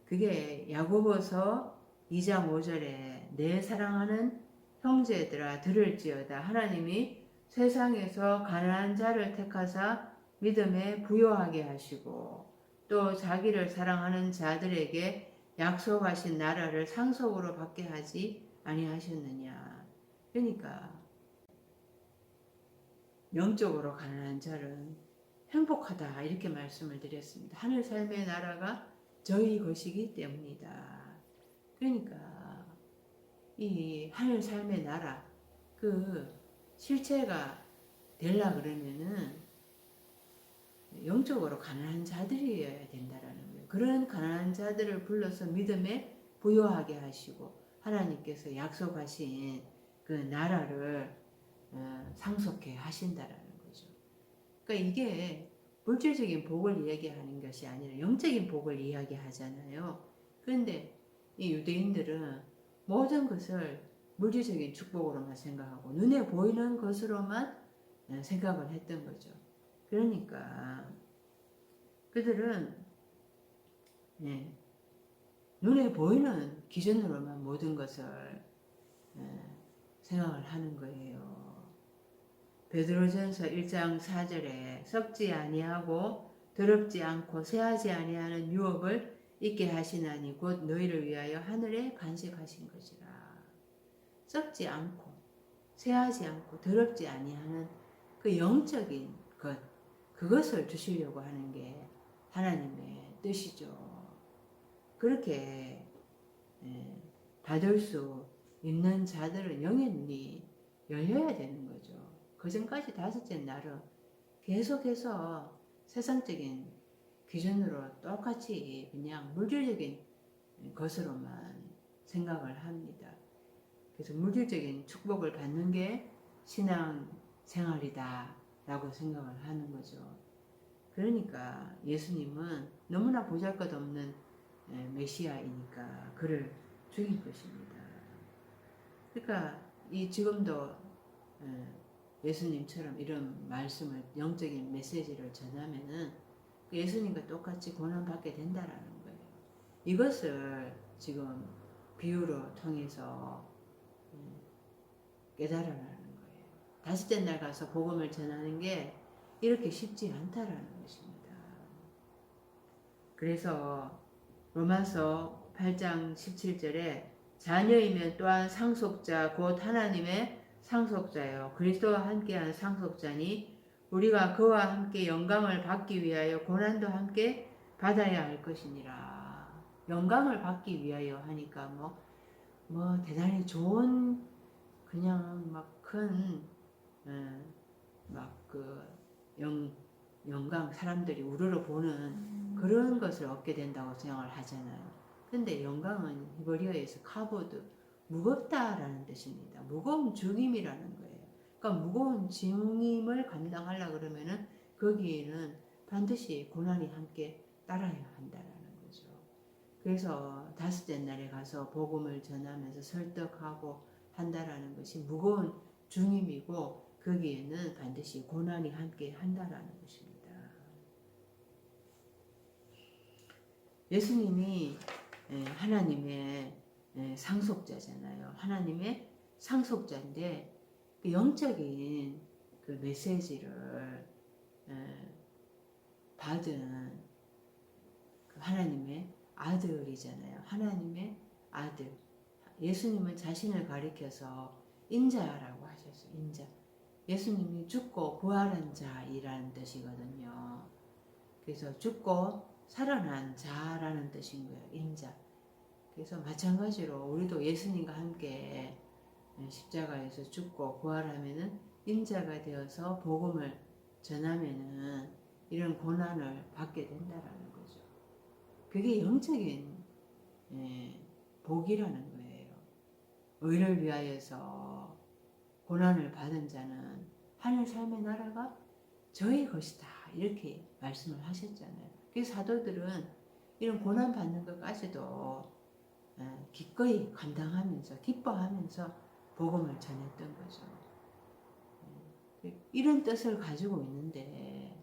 Speaker 1: 그게 야고보서 2장 5절에 내 사랑하는 형제들아 들을지어다 하나님이 세상에서 가난한 자를 택하사 믿음에 부요하게 하시고 또 자기를 사랑하는 자들에게 약속하신 나라를 상속으로 받게 하지 아니하셨느냐. 그러니까 영적으로 가난한 자는 행복하다 이렇게 말씀을 드렸습니다. 하늘 삶의 나라가 저희 것이기 때문이다. 그러니까 이 하늘 삶의 나라 그 실체가 되려 그러면은 영적으로 가난한 자들이어야 된다라는 거예요. 그런 가난한 자들을 불러서 믿음에 부요하게 하시고 하나님께서 약속하신 그 나라를 상속해 하신다라는 거죠. 그러니까 이게 물질적인 복을 이야기하는 것이 아니라 영적인 복을 이야기하잖아요. 그런데 이 유대인들은 모든 것을 물질적인 축복으로만 생각하고 눈에 보이는 것으로만 생각을 했던 거죠. 그러니까 그들은 눈에 보이는 기준으로만 모든 것을 생각을 하는 거예요. 베드로전서 1장 4절에 썩지 아니하고 더럽지 않고 쇠하지 아니하는 유업을 있게 하시나니 곧 너희를 위하여 하늘에 간직하신 것이라. 썩지 않고 쇠하지 않고 더럽지 아니하는 그 영적인 것, 그것을 주시려고 하는 게 하나님의 뜻이죠. 그렇게 받을 수 있는 자들은 영연히 열려야 되는 거죠. 그 전까지 다섯째 날은 계속해서 세상적인 기준으로 똑같이 그냥 물질적인 것으로만 생각을 합니다. 그래서 물질적인 축복을 받는 게 신앙 생활이다 라고 생각을 하는 거죠. 그러니까 예수님은 너무나 보잘것없는 메시아이니까 그를 죽인 것입니다. 그러니까 이 지금도 예수님처럼 이런 말씀을 영적인 메시지를 전하면은 예수님과 똑같이 고난받게 된다라는 거예요. 이것을 지금 비유로 통해서 깨달으라는 거예요. 다섯째 날 가서 복음을 전하는 게 이렇게 쉽지 않다라는 것입니다. 그래서 로마서 8장 17절에 자녀이면 또한 상속자 곧 하나님의 상속자요 그리스도와 함께한 상속자니 우리가 그와 함께 영광을 받기 위하여 고난도 함께 받아야 할 것이니라. 영광을 받기 위하여 하니까 뭐 대단히 좋은 그냥 막 큰 막 그 영광 사람들이 우러러 보는 그런 것을 얻게 된다고 생각을 하잖아요. 근데 영광은 히브리어에서 카보드 무겁다라는 뜻입니다. 무거운 죽임이라는 거예요. 그러니까 무거운 짐을 감당하려 그러면은 거기에는 반드시 고난이 함께 따라야 한다라는 거죠. 그래서 다섯째 날에 가서 복음을 전하면서 설득하고 한다라는 것이 무거운 중임이고 거기에는 반드시 고난이 함께 한다라는 것입니다. 예수님이 하나님의 상속자잖아요. 하나님의 상속자인데 그 영적인 그 메시지를 받은 그 하나님의 아들이잖아요. 하나님의 아들. 예수님은 자신을 가리켜서 인자라고 하셨어요. 인자. 예수님이 죽고 부활한 자이라는 뜻이거든요. 그래서 죽고 살아난 자라는 뜻인 거예요. 인자. 그래서 마찬가지로 우리도 예수님과 함께 십자가에서 죽고 부활하면은 인자가 되어서 복음을 전하면은 이런 고난을 받게 된다라는 거죠. 그게 영적인 복이라는 거예요. 의를 위하여서 고난을 받은 자는 하늘 삶의 나라가 저의 것이다. 이렇게 말씀을 하셨잖아요. 그래서 사도들은 이런 고난 받는 것까지도 기꺼이 감당하면서 기뻐하면서 복음을 전했던 거죠. 이런 뜻을 가지고 있는데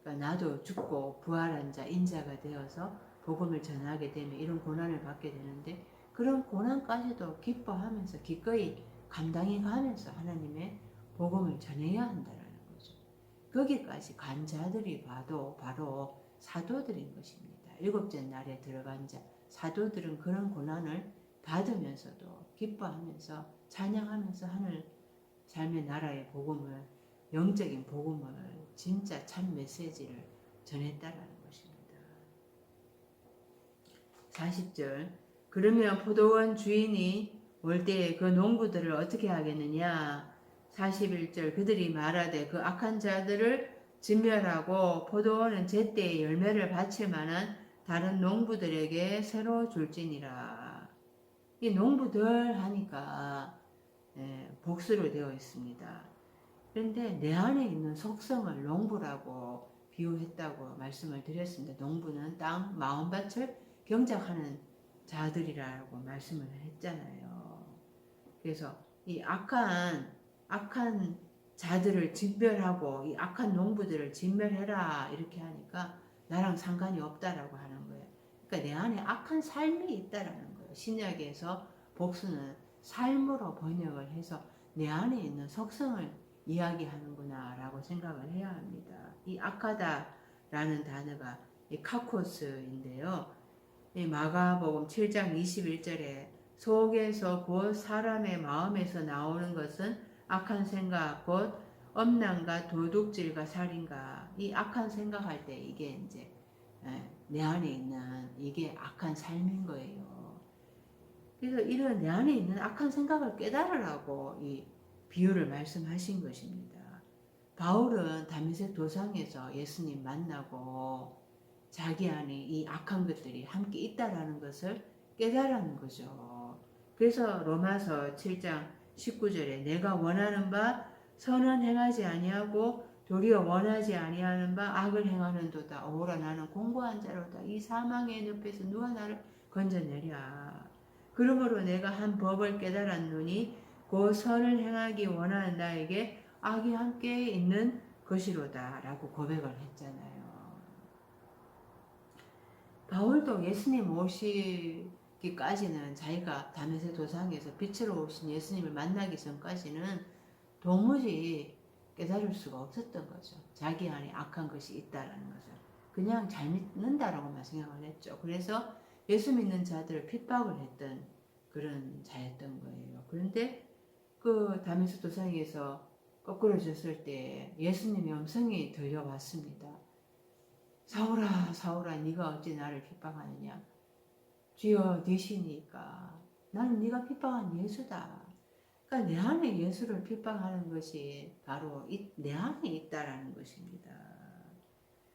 Speaker 1: 그러니까 나도 죽고 부활한 자 인자가 되어서 복음을 전하게 되면 이런 고난을 받게 되는데 그런 고난까지도 기뻐하면서 기꺼이 감당해 가면서 하나님의 복음을 전해야 한다는 거죠. 거기까지 간 자들이 바로 사도들인 것입니다. 일곱째 날에 들어간 자 사도들은 그런 고난을 받으면서도 기뻐하면서 찬양하면서 하늘 삶의 나라의 복음을 영적인 복음을 진짜 참 메시지를 전했다라는 것입니다. 40절 그러면 포도원 주인이 올 때에 그 농부들을 어떻게 하겠느냐 41절 그들이 말하되 그 악한 자들을 진멸하고 포도원은 제때에 열매를 바칠 만한 다른 농부들에게 새로 줄지니라. 이 농부들 하니까 복수로 되어 있습니다. 그런데 내 안에 있는 속성을 농부라고 비유했다고 말씀을 드렸습니다. 농부는 땅 마음밭을 경작하는 자들이라고 말씀을 했잖아요. 그래서 이 악한 자들을 진멸하고 이 악한 농부들을 진멸해라 이렇게 하니까 나랑 상관이 없다라고 하는 거예요. 그러니까 내 안에 악한 삶이 있다라는 거예요. 신약에서 복수는 삶으로 번역을 해서 내 안에 있는 속성을 이야기하는구나 라고 생각을 해야 합니다. 이 악하다라는 단어가 이 카코스인데요. 이 마가복음 7장 21절에 속에서 곧 사람의 마음에서 나오는 것은 악한 생각 곧 엄난과 도둑질과 살인과 이 악한 생각할 때 이게 이제 내 안에 있는 이게 악한 삶인 거예요. 그래서 이런 내 안에 있는 악한 생각을 깨달으라고 이 비유를 말씀하신 것입니다. 바울은 다메섹 도상에서 예수님 만나고 자기 안에 이 악한 것들이 함께 있다라는 것을 깨달은 거죠. 그래서 로마서 7장 19절에 내가 원하는 바 선은 행하지 아니하고 도리어 원하지 아니하는 바 악을 행하는도다. 오라 나는 공고한 자로다. 이 사망의 늪에서 누가 나를 건져내랴. 그러므로 내가 한 법을 깨달았노니 그 선을 행하기 원하는 나에게 악이 함께 있는 것이로다 라고 고백을 했잖아요. 바울도 예수님 오시기까지는 자기가 다메섹 도상에서 빛으로 오신 예수님을 만나기 전까지는 도무지 깨달을 수가 없었던 거죠. 자기 안에 악한 것이 있다라는 것을. 그냥 잘 믿는다라고만 생각을 했죠. 그래서 예수 믿는 자들을 핍박을 했던 그런 자였던 거예요. 그런데 그 다메섹 도상에서 거꾸로졌을 때 예수님의 음성이 들려왔습니다. 사울아 사울아 네가 어찌 나를 핍박하느냐. 주여 되시니까 나는 네가 핍박한 예수다. 그러니까 내 안에 예수를 핍박하는 것이 바로 내 안에 있다라는 것입니다.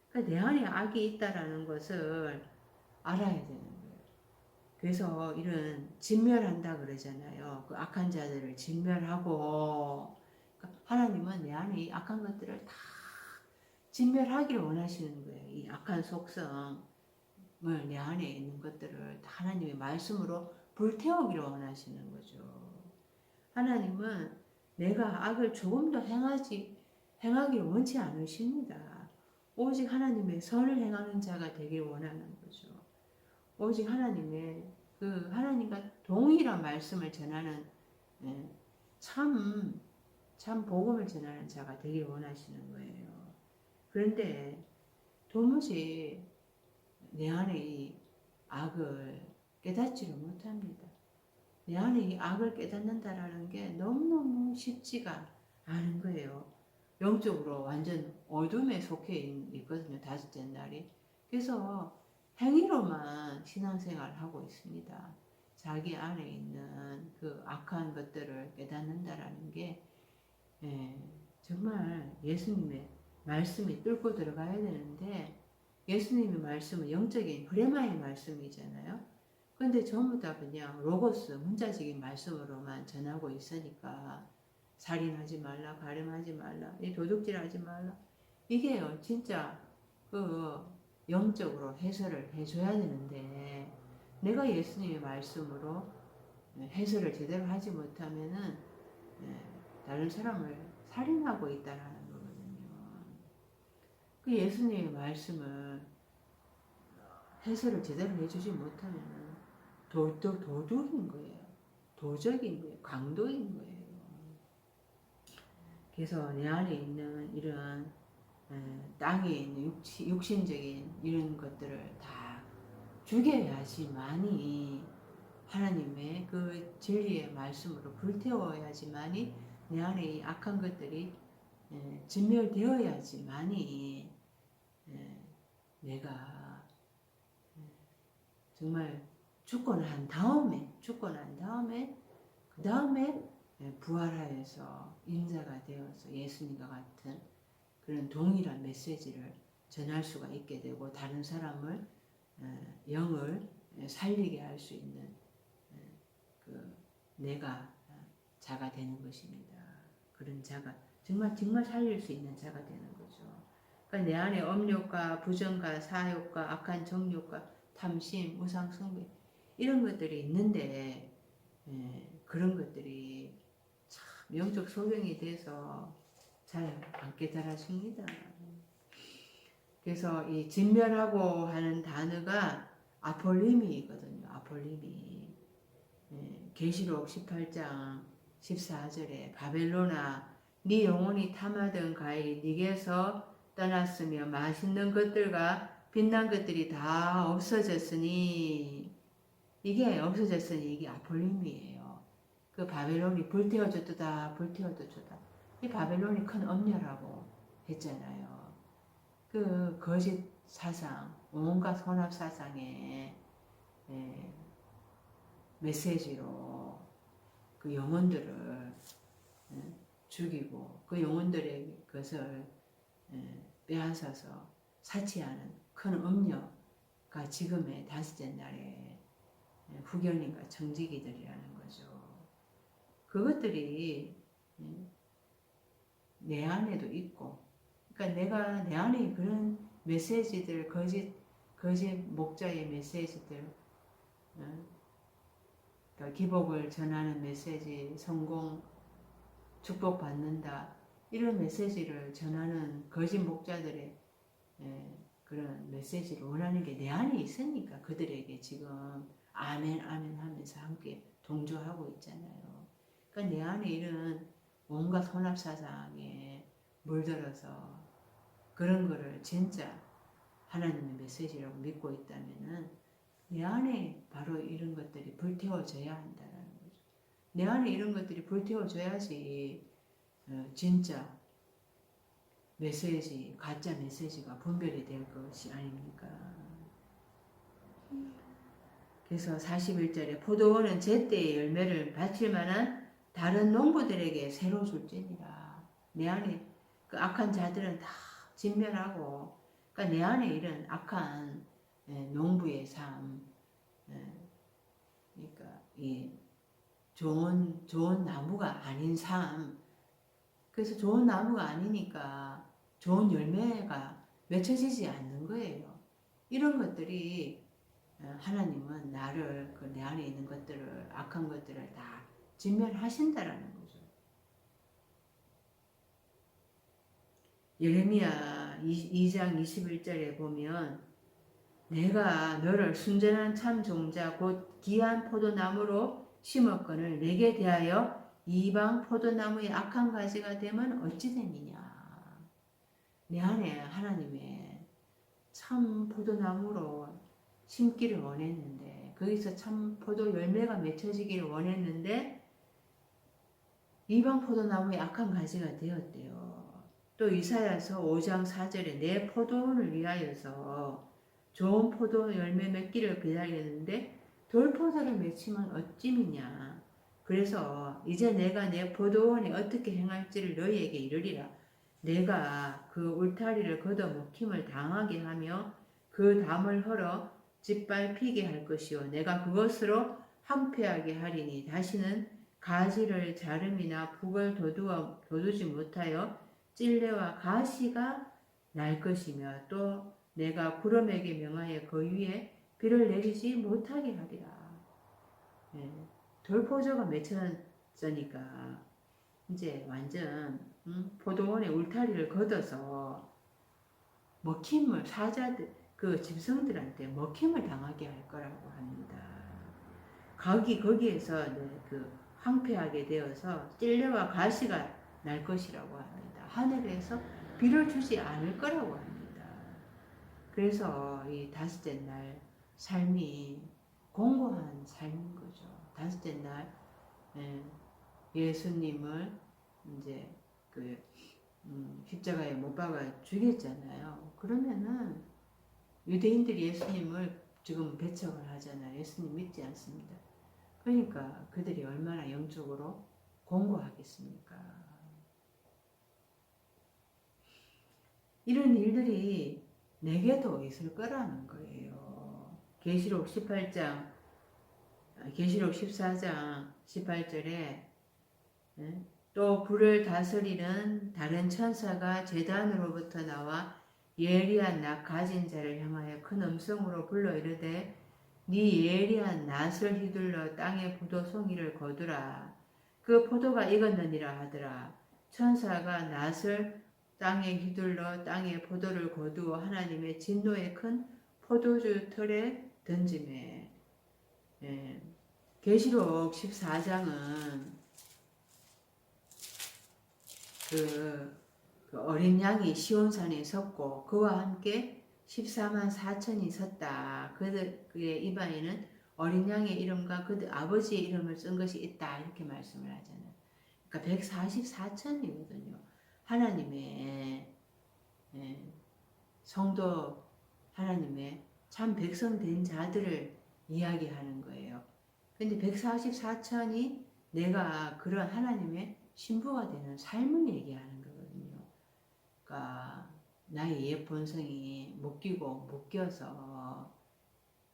Speaker 1: 그러니까 내 안에 악이 있다라는 것을 알아야 되는 거예요. 그래서 이런 진멸한다 그러잖아요. 그 악한 자들을 진멸하고, 그러니까 하나님은 내 안에 이 악한 것들을 다 진멸하기를 원하시는 거예요. 이 악한 속성을 내 안에 있는 것들을 다 하나님의 말씀으로 불태우기를 원하시는 거죠. 하나님은 내가 악을 조금도 행하기를 원치 않으십니다. 오직 하나님의 선을 행하는 자가 되길 원하는 거죠. 오직 하나님의 그 하나님과 동일한 말씀을 전하는 참 복음을 전하는 자가 되길 원하시는 거예요. 그런데 도무지 내 안에 이 악을 깨닫지를 못합니다. 내 안에 이 악을 깨닫는다라는 게 너무너무 쉽지가 않은 거예요. 영적으로 완전 어둠에 속해 있거든요. 다섯째 날이. 그래서 행위로만 신앙생활을 하고 있습니다. 자기 안에 있는 그 악한 것들을 깨닫는다라는 게 정말 예수님의 말씀이 뚫고 들어가야 되는데, 예수님의 말씀은 영적인 브레마의 말씀이잖아요. 근데 전부 다 그냥 로고스 문자적인 말씀으로만 전하고 있으니까 살인하지 말라, 가늠하지 말라, 도둑질하지 말라, 이게요 진짜 그 영적으로 해설을 해줘야 되는데, 내가 예수님의 말씀으로 해설을 제대로 하지 못하면은 다른 사람을 살인하고 있다라는 거거든요. 그 예수님의 말씀을 해설을 제대로 해주지 못하면은 도둑인 거예요. 도적인 거예요. 강도인 거예요. 그래서 내 안에 있는 이런 땅에 있는 육신적인 이런 것들을 다 죽여야지만이, 하나님의 그 진리의 말씀으로 불태워야지만이 내 안에 이 악한 것들이 진멸되어야지만이 내가 정말 죽고 난 다음에 그 다음에 부활하여서 인자가 되어서 예수님과 같은 그런 동일한 메시지를 전할 수가 있게 되고, 다른 사람을 영을 살리게 할 수 있는 그 내가 자가 되는 것입니다. 그런 자가 정말 살릴 수 있는 자가 되는 거죠. 그러니까 내 안에 음욕과 부정과 사욕과 악한 정욕과 탐심, 우상 숭배 이런 것들이 있는데, 그런 것들이 참 영적 소경이 돼서 잘 안 깨달아집니다. 그래서 이 진멸하고 하는 단어가 아폴림이거든요. 아폴림이. 계시록 18장 14절에 바벨로나 네 영혼이 탐하던 가히 네게서 떠났으며 맛있는 것들과 빛난 것들이 다 없어졌으니, 이게 없어졌으니 이게 아폴림이에요. 그 바벨론이 불태워졌다 불태워졌다. 이 바벨론이 큰 엄녀라고 했잖아요. 그 거짓 사상, 온갖 혼합 사상의 메시지로 그 영혼들을 죽이고 그 영혼들의 것을 빼앗아서 사치하는 큰 음녀가 지금의 다섯째 날의 후견인과 청지기들이라는 거죠. 그것들이 내 안에도 있고 그러니까 내가 내 안에 그런 메시지들, 거짓 목자의 메시지들, 어? 그러니까 기복을 전하는 메시지, 성공, 축복받는다, 이런 메시지를 전하는 거짓 목자들의 그런 메시지를 원하는 게 내 안에 있으니까 그들에게 지금 아멘 아멘 하면서 함께 동조하고 있잖아요. 그러니까 내 안에 이런 온갖 혼합사상에 물들어서 그런 거를 진짜 하나님의 메시지라고 믿고 있다면은 내 안에 바로 이런 것들이 불태워져야 한다는 거죠. 내 안에 이런 것들이 불태워져야지 진짜 메시지, 가짜 메시지가 분별이 될 것이 아닙니까? 그래서 41절에 포도원은 제때의 열매를 바칠 만한 다른 농부들에게 새로 줄지니라. 내 안에 그 악한 자들은 다 진멸하고, 그러니까 내 안에 이런 악한 농부의 삶, 그러니까 이 좋은 나무가 아닌 삶, 그래서 좋은 나무가 아니니까 좋은 열매가 맺혀지지 않는 거예요. 이런 것들이 하나님은 나를 그 내 안에 있는 것들을 악한 것들을 다 진멸하신다라는 거죠. 예레미야 2장 21절에 보면 내가 너를 순전한 참 종자 곧 귀한 포도나무로 심었거늘 내게 대하여 이방 포도나무의 악한 가지가 되면 어찌 되느냐. 내 안에 하나님의 참 포도나무로 심기를 원했는데 거기서 참 포도 열매가 맺혀지기를 원했는데 이방 포도나무의 악한 가지가 되었대요. 또 이사야서 5장 4절에 내 포도원을 위하여서 좋은 포도 열매 맺기를 기다리는데 돌포도를 맺히면 어찌미냐. 그래서 이제 내가 내 포도원에 어떻게 행할지를 너희에게 이르리라. 내가 그 울타리를 걷어 먹힘을 당하게 하며 그 담을 헐어 짓밟히게 할 것이요 내가 그것으로 황폐하게 하리니 다시는 가지를 자름이나 북을 돋우지 못하여 찔레와 가시가 날 것이며 또 내가 구름에게 명하여 그 위에 비를 내리지 못하게 하리라. 돌포도가 맺혀졌으니까 이제 완전 포도원의 울타리를 걷어서 먹힘을 사자들 그 짐승들한테 먹힘을 당하게 할 거라고 합니다. 거기에서 그 황폐하게 되어서 찔레와 가시가 날 것이라고 합니다. 하늘에서 비를 주지 않을 거라고 합니다. 그래서 이 다섯째 날 삶이 공고한 삶인 거죠. 다섯째 날 예수님을 이제 그 십자가에 못 박아 죽였잖아요. 그러면은 유대인들이 예수님을 지금 배척을 하잖아요. 예수님 믿지 않습니다. 그러니까 그들이 얼마나 영적으로 공고하겠습니까? 이런 일들이 내게도 있을 거라는 거예요. 계시록 14장 18절에 또 불을 다스리는 다른 천사가 제단으로부터 나와 예리한 낫 가진 자를 향하여 큰 음성으로 불러 이르되 네 예리한 낫을 휘둘러 땅의 포도송이를 거두라. 그 포도가 익었느니라 하더라. 천사가 낫을 땅에 휘둘러 땅의 포도를 거두어 하나님의 진노의 큰 포도주 틀에 던지매. 계시록 14장은 그 어린 양이 시온산에 섰고 그와 함께 14만 4천이 섰다. 그의 입안에는 어린 양의 이름과 그 아버지의 이름을 쓴 것이 있다. 이렇게 말씀을 하잖아요. 그러니까 144천이거든요. 하나님의 성도 하나님의 참 백성 된 자들을 이야기하는 거예요. 근데 144천이 내가 그런 하나님의 신부가 되는 삶을 얘기하는 거거든요. 그러니까 나의 옛 본성이 묶여서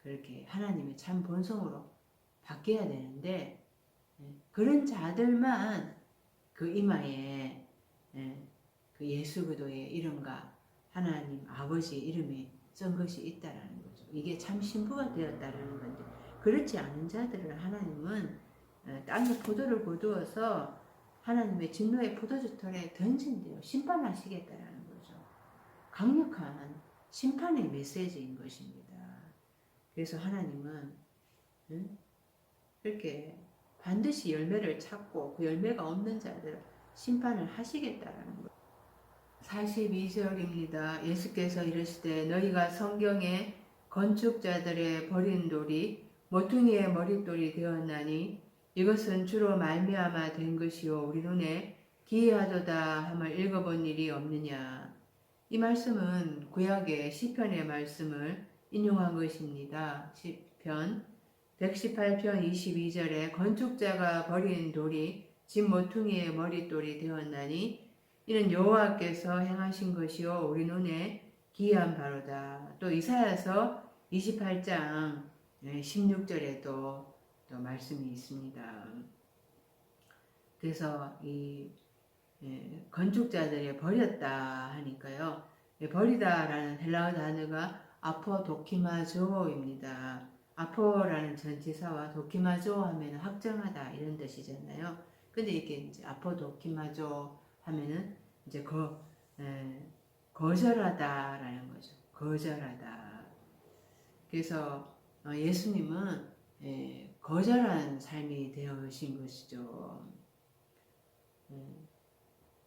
Speaker 1: 그렇게 하나님의 참 본성으로 바뀌어야 되는데 그런 자들만 그 이마에 그 예수 그리스도의 이름과 하나님 아버지 이름이 쓴 것이 있다라는 거죠. 이게 참 신부가 되었다라는 건데 그렇지 않은 자들을 하나님은 땅에 포도를 거두어서 하나님의 진노의 포도주털에 던진대요. 심판하시겠다라는 거죠. 강력한 심판의 메시지인 것입니다. 그래서 하나님은 이렇게 반드시 열매를 찾고 그 열매가 없는 자들을 심판을 하시겠다라는 거예요. 42절입니다. 예수께서 이르시되 너희가 성경에 건축자들의 버린 돌이 모퉁이의 머릿돌이 되었나니 이것은 주로 말미암아 된 것이요 우리 눈에 기이하도다 함을 읽어본 일이 없느냐. 이 말씀은 구약의 시편의 말씀을 인용한 것입니다. 시편 118편 22절에 건축자가 버린 돌이 집 모퉁이의 머릿돌이 되었나니 이는 여호와께서 행하신 것이요 우리 눈에 기이한 바로다. 또 이사야서 28장 16절에도 또 말씀이 있습니다. 그래서 이 건축자들이 버렸다 하니까요. 버리다라는 헬라어 단어가 아포도키마조입니다. 아포라는 전치사와 도키마조 하면 확정하다 이런 뜻이잖아요. 근데 이게 이제 아포도키마조 하면은 이제 거절하다라는 거죠. 거절하다. 그래서 예수님은 거절한 삶이 되어신 것이죠.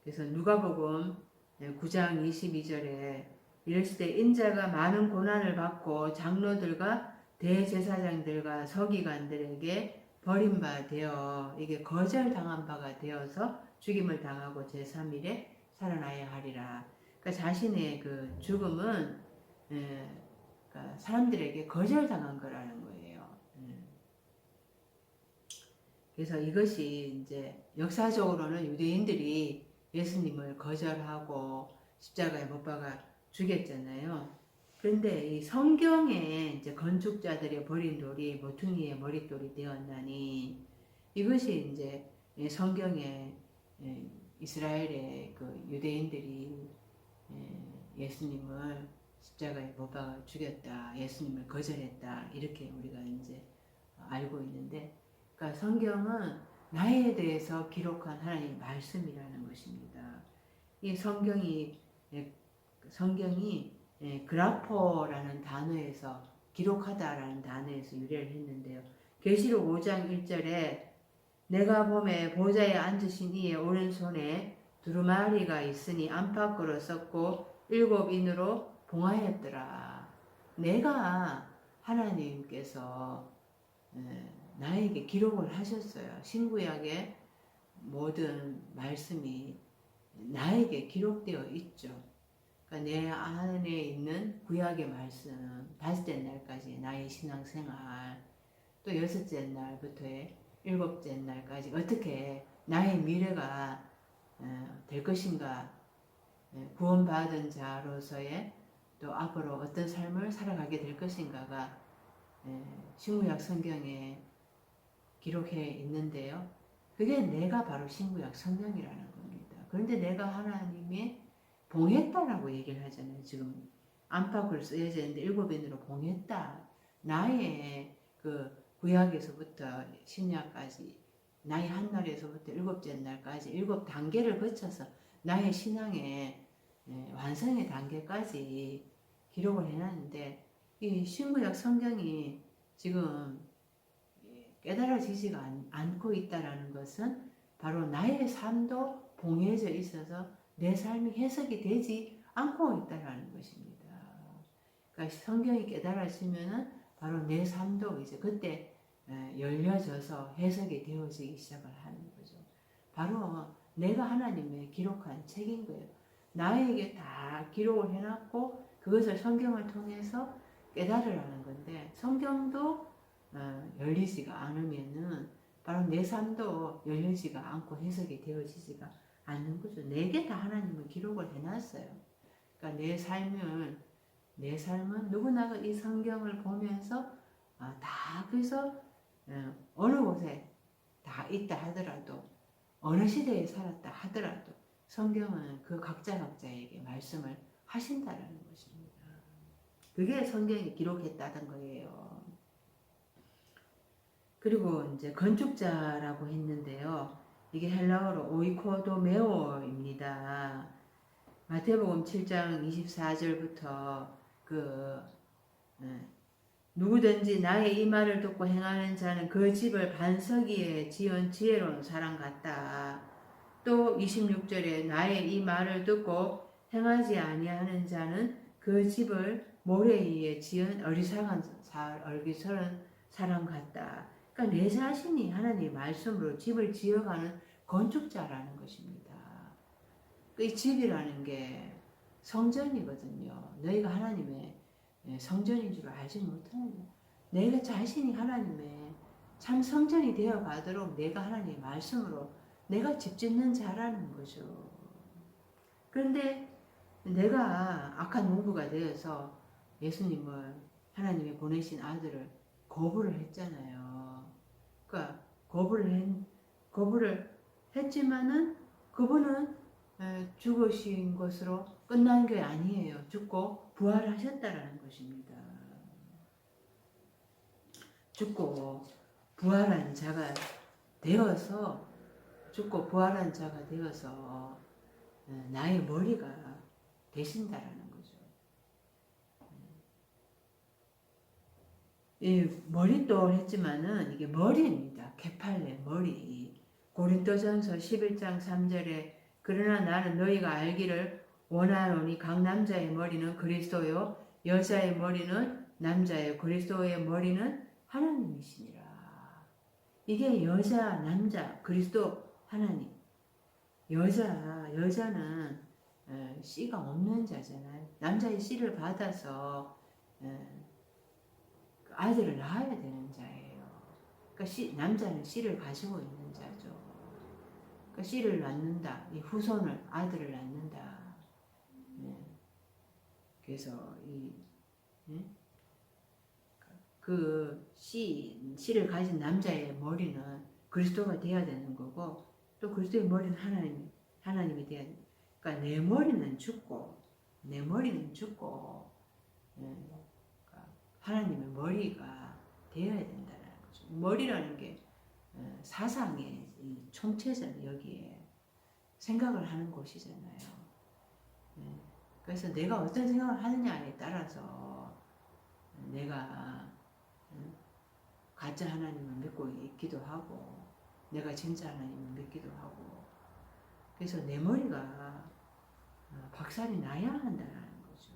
Speaker 1: 그래서 누가복음 9장 22절에 이르시되 인자가 많은 고난을 받고 장로들과 대제사장들과 서기관들에게 버림받아 이게 거절당한 바가 되어서 죽임을 당하고 제3일에 살아나야 하리라. 그러니까 자신의 그 죽음은 그러니까 사람들에게 거절당한 거라는 거예요. 그래서 이것이 이제 역사적으로는 유대인들이 예수님을 거절하고 십자가에 못 박아 죽였잖아요. 그런데 이 성경에 이제 건축자들이 버린 돌이 모퉁이의 머릿돌이 되었나니 이것이 이제 성경에 이스라엘의 그 유대인들이 예수님을 십자가에 못 박아 죽였다, 예수님을 거절했다 이렇게 우리가 이제 알고 있는데, 그러니까 성경은 나에 대해서 기록한 하나님의 말씀이라는 것입니다. 이 성경이 그라포라는 단어에서 기록하다라는 단어에서 유래를 했는데요. 계시록 5장 1절에 내가 봄에 보좌에 앉으신 이의 오른손에 두루마리가 있으니 안팎으로 썼고 7인으로 봉하였더라. 내가 하나님께서 나에게 기록을 하셨어요. 신구약의 모든 말씀이 나에게 기록되어 있죠. 그러니까 내 안에 있는 구약의 말씀, 다섯째 날까지 나의 신앙생활, 또 여섯째 날부터의 일곱째 날까지 어떻게 나의 미래가 될 것인가, 구원받은 자로서의 또 앞으로 어떤 삶을 살아가게 될 것인가가 신구약 성경에 기록해 있는데요. 그게 내가 바로 신구약 성경이라는 겁니다. 그런데 내가 하나님의 봉했다라고 얘기를 하잖아요. 지금 안팎을 쓰여져 있는데 7인으로 봉했다. 나의 그 구약에서부터 신약까지 나의 한 날에서부터 7째 날까지 7단계를 거쳐서 나의 신앙의 완성의 단계까지 기록을 해놨는데, 이 신구약 성경이 지금 깨달아지지가 않고 있다는 것은 바로 나의 삶도 봉해져 있어서 내 삶이 해석이 되지 않고 있다는 것입니다. 그러니까 성경이 깨달아지면은 바로 내 삶도 이제 그때 열려져서 해석이 되어지기 시작을 하는 거죠. 바로 내가 하나님의 기록한 책인 거예요. 나에게 다 기록을 해놨고 그것을 성경을 통해서 깨달으라는 건데, 성경도 열리지가 않으면은 바로 내 삶도 열리지가 않고 해석이 되어지지가 않는 거죠. 내게 다 하나님은 기록을 해놨어요. 그러니까 내 삶은 누구나 이 성경을 보면서 다 그래서 어느 곳에 다 있다 하더라도, 어느 시대에 살았다 하더라도 성경은 그 각자에게 말씀을 하신다라는 것입니다. 그게 성경에 기록했다는 거예요. 그리고 이제 건축자라고 했는데요. 이게 헬라어로 오이코도메오입니다. 마태복음 7장 24절부터 누구든지 나의 이 말을 듣고 행하는 자는 그 집을 반석위에 지은 지혜로운 사람 같다. 또 26절에 나의 이 말을 듣고 행하지 아니하는 자는 그 집을 모래 위에 지은 어리석은 사람 같다. 그러니까 내 자신이 하나님의 말씀으로 집을 지어가는 건축자라는 것입니다. 이 집이라는 게 성전이거든요. 너희가 하나님의 성전인 줄 알지 못하는 거예요. 내가 자신이 하나님의 참 성전이 되어 가도록 내가 하나님의 말씀으로 내가 집 짓는 자라는 거죠. 그런데 내가 악한 농부가 되어서 예수님을 하나님이 보내신 아들을 거부를 했잖아요. 그러니까 거부를 했지만은 그분은 죽으신 것으로 끝난 게 아니에요. 죽고 부활하셨다라는 것입니다. 죽고 부활한 자가 되어서 나의 머리가 되신다라는 거죠. 이 머리도 했지만은 이게 머리입니다. 케팔레 머리. 고린도전서 11장 3절에 그러나 나는 너희가 알기를 원하노니 각 남자의 머리는 그리스도요 여자의 머리는 남자요 그리스도의 머리는 하나님이시니라. 이게 여자, 남자, 그리스도, 하나님. 여자는 씨가 없는 자잖아요. 남자의 씨를 받아서 아들을 낳아야 되는 자예요. 그러니까 남자는 씨를 가지고 있는 자죠. 그러니까 씨를 낳는다. 이 후손을 아들을 낳는다. 그래서 그 씨를 가진 남자의 머리는 그리스도가 되어야 되는 거고 또 그리스도의 머리는 하나님이 되어야 되는. 그러니까 내 머리는 죽고 그러니까 하나님의 머리가 되어야 된다는 거죠. 머리라는 게 사상의 총체잖아요. 여기에 생각을 하는 곳이잖아요. 그래서 내가 어떤 생각을 하느냐에 따라서 내가 가짜 하나님을 믿고 있기도 하고 내가 진짜 하나님을 믿기도 하고 그래서 내 머리가 박살이 나야 한다는 거죠.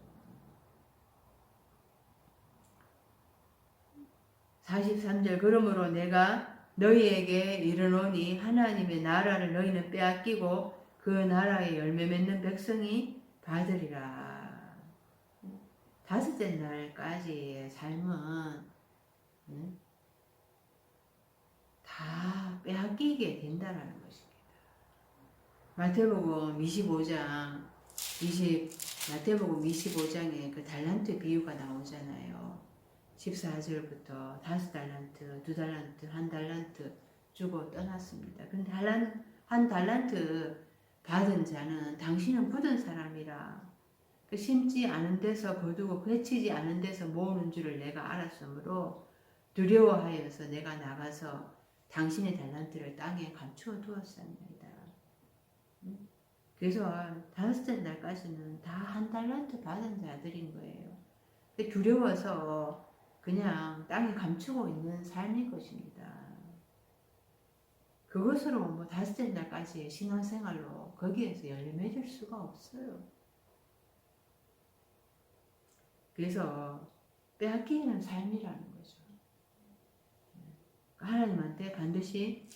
Speaker 1: 43절 그러므로 내가 너희에게 이르노니 하나님의 나라를 너희는 빼앗기고 그 나라의 열매 맺는 백성이 받으리라. 다섯째 날까지의 삶은 다 빼앗기게 된다는 것입니다. 마태복음 25장에 그 달란트 비유가 나오잖아요. 14절부터 5달란트, 2달란트, 1달란트 주고 떠났습니다. 근데 한 달란트 받은 자는 당신은 굳은 사람이라 심지 않은 데서 거두고 배치지 않은 데서 모으는 줄을 내가 알았으므로 두려워하여서 내가 나가서 당신의 달란트를 땅에 감추어 두었습니다. 그래서 5째 날까지는 다 1달란트 받은 자들인 거예요. 두려워서 그냥 땅에 감추고 있는 삶인 것입니다. 그것으로 5째 날까지의 신앙생활로 거기에서 열매 맺을 수가 없어요. 그래서 빼앗기는 삶이라는 거죠. 하나님한테 반드시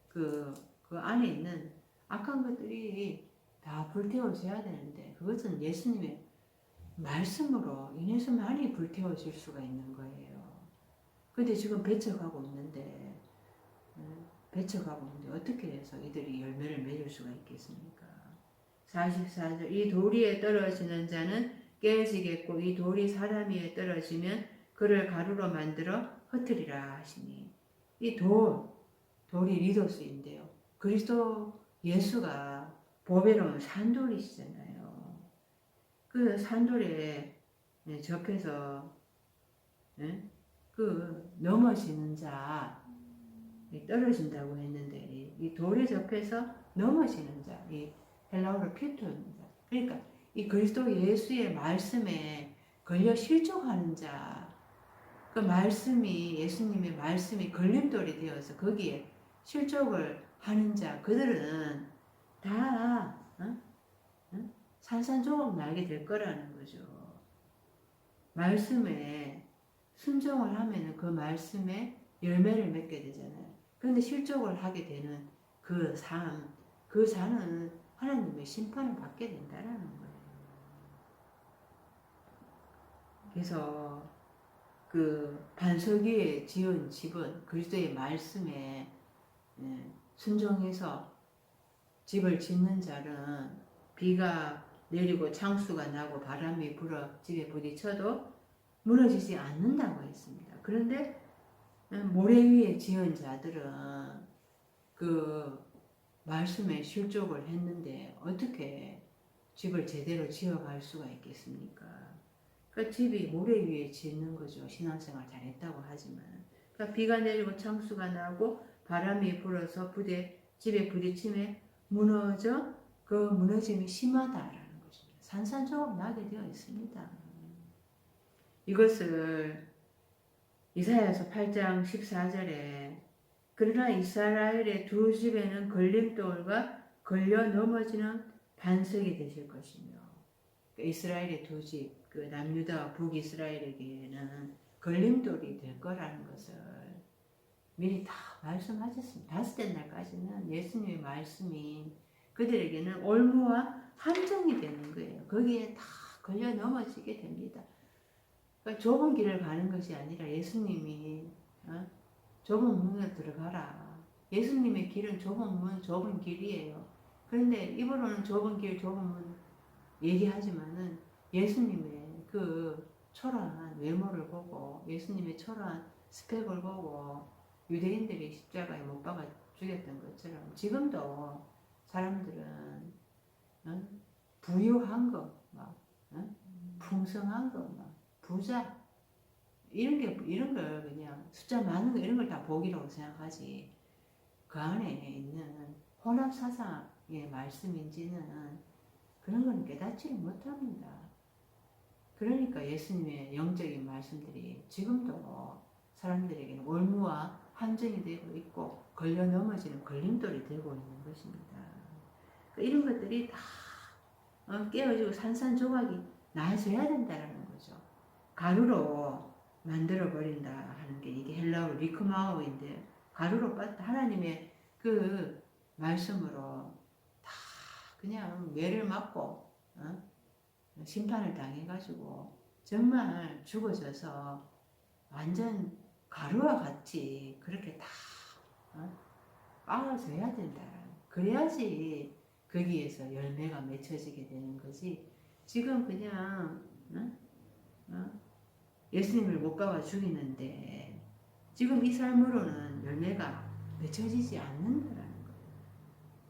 Speaker 1: 그 안에 있는 악한 것들이 다 불태워져야 되는데 그것은 예수님의 말씀으로 인해서 많이 불태워질 수가 있는 거예요. 근데 지금 배쳐가고 있는데 어떻게 해서 이들이 열매를 맺을 수가 있겠습니까? 44절 이 도리에 떨어지는 자는 깨어지겠고 이 돌이 사람 위에 떨어지면 그를 가루로 만들어 흩으리라 하시니 이 돌이 리더스인데요. 그리스도 예수가 보배로운 산돌이시잖아요. 그 산돌에 접해서 그 넘어지는 자, 떨어진다고 했는데 이 돌에 접해서 넘어지는 자, 이 헬라어로 피토입니다. 그러니까 이 그리스도 예수의 말씀에 걸려 실족하는 자, 그 말씀이 예수님의 말씀이 걸림돌이 되어서 거기에 실족을 하는 자, 그들은 다 산산조각 나게 될 거라는 거죠. 말씀에 순종을 하면은 그 말씀에 열매를 맺게 되잖아요. 그런데 실족을 하게 되는 그 삶, 그 자는 하나님의 심판을 받게 된다라는 거예요. 그래서 그 반석 위에 지은 집은 그리스도의 말씀에 순종해서 집을 짓는 자는 비가 내리고 창수가 나고 바람이 불어 집에 부딪혀도 무너지지 않는다고 했습니다. 그런데 모래 위에 지은 자들은 그 말씀에 실족을 했는데 어떻게 집을 제대로 지어갈 수가 있겠습니까? 그러니까 집이 모래 위에 짓는 거죠. 신앙생활 잘했다고 하지만. 그러니까 비가 내리고 창수가 나고 바람이 불어서 집에 부딪힘에 무너져 그 무너짐이 심하다라는 것입니다. 산산조각 나게 되어 있습니다. 이것을 이사야서 8장 14절에 그러나 이스라엘의 두 집에는 걸림돌과 걸려 넘어지는 반석이 되실 것이며, 이스라엘의 두 집, 그 남유다와 북이스라엘에게는 걸림돌이 될 거라는 것을 미리 다 말씀하셨습니다. 다섯째 날까지는 예수님의 말씀이 그들에게는 올무와 함정이 되는 거예요. 거기에 다 걸려 넘어지게 됩니다. 그러니까 좁은 길을 가는 것이 아니라 예수님이 좁은 문으로 들어가라. 예수님의 길은 좁은 문, 좁은 길이에요. 그런데 입으로는 좁은 길, 좁은 문 얘기하지만은 예수님의 그 초라한 외모를 보고 예수님의 초라한 스펙을 보고 유대인들이 십자가에 못 박아 죽였던 것처럼 지금도 사람들은 부유한 거, 막 풍성한 거, 막 부자 이런 걸 그냥 숫자 많은 거 이런 걸 다 복이라고 생각하지 그 안에 있는 혼합 사상의 말씀인지는 그런 건 깨닫지를 못합니다. 그러니까 예수님의 영적인 말씀들이 지금도 사람들에게는 올무와 함정이 되고 있고 걸려 넘어지는 걸림돌이 되고 있는 것입니다. 그러니까 이런 것들이 다 깨어지고 산산조각이 나서야 된다는 거죠. 가루로 만들어 버린다 하는 게 이게 헬라어로 리크마오인데 가루로 하나님의 그 말씀으로 다 그냥 매를 맞고 심판을 당해가지고 정말 죽어져서 완전 가루와 같이 그렇게 다 빻아져야 된다. 그래야지 거기에서 열매가 맺혀지게 되는 거지. 지금 그냥 예수님을 못 박아 죽이는데 지금 이 삶으로는 열매가 맺혀지지 않는다라는 거예요.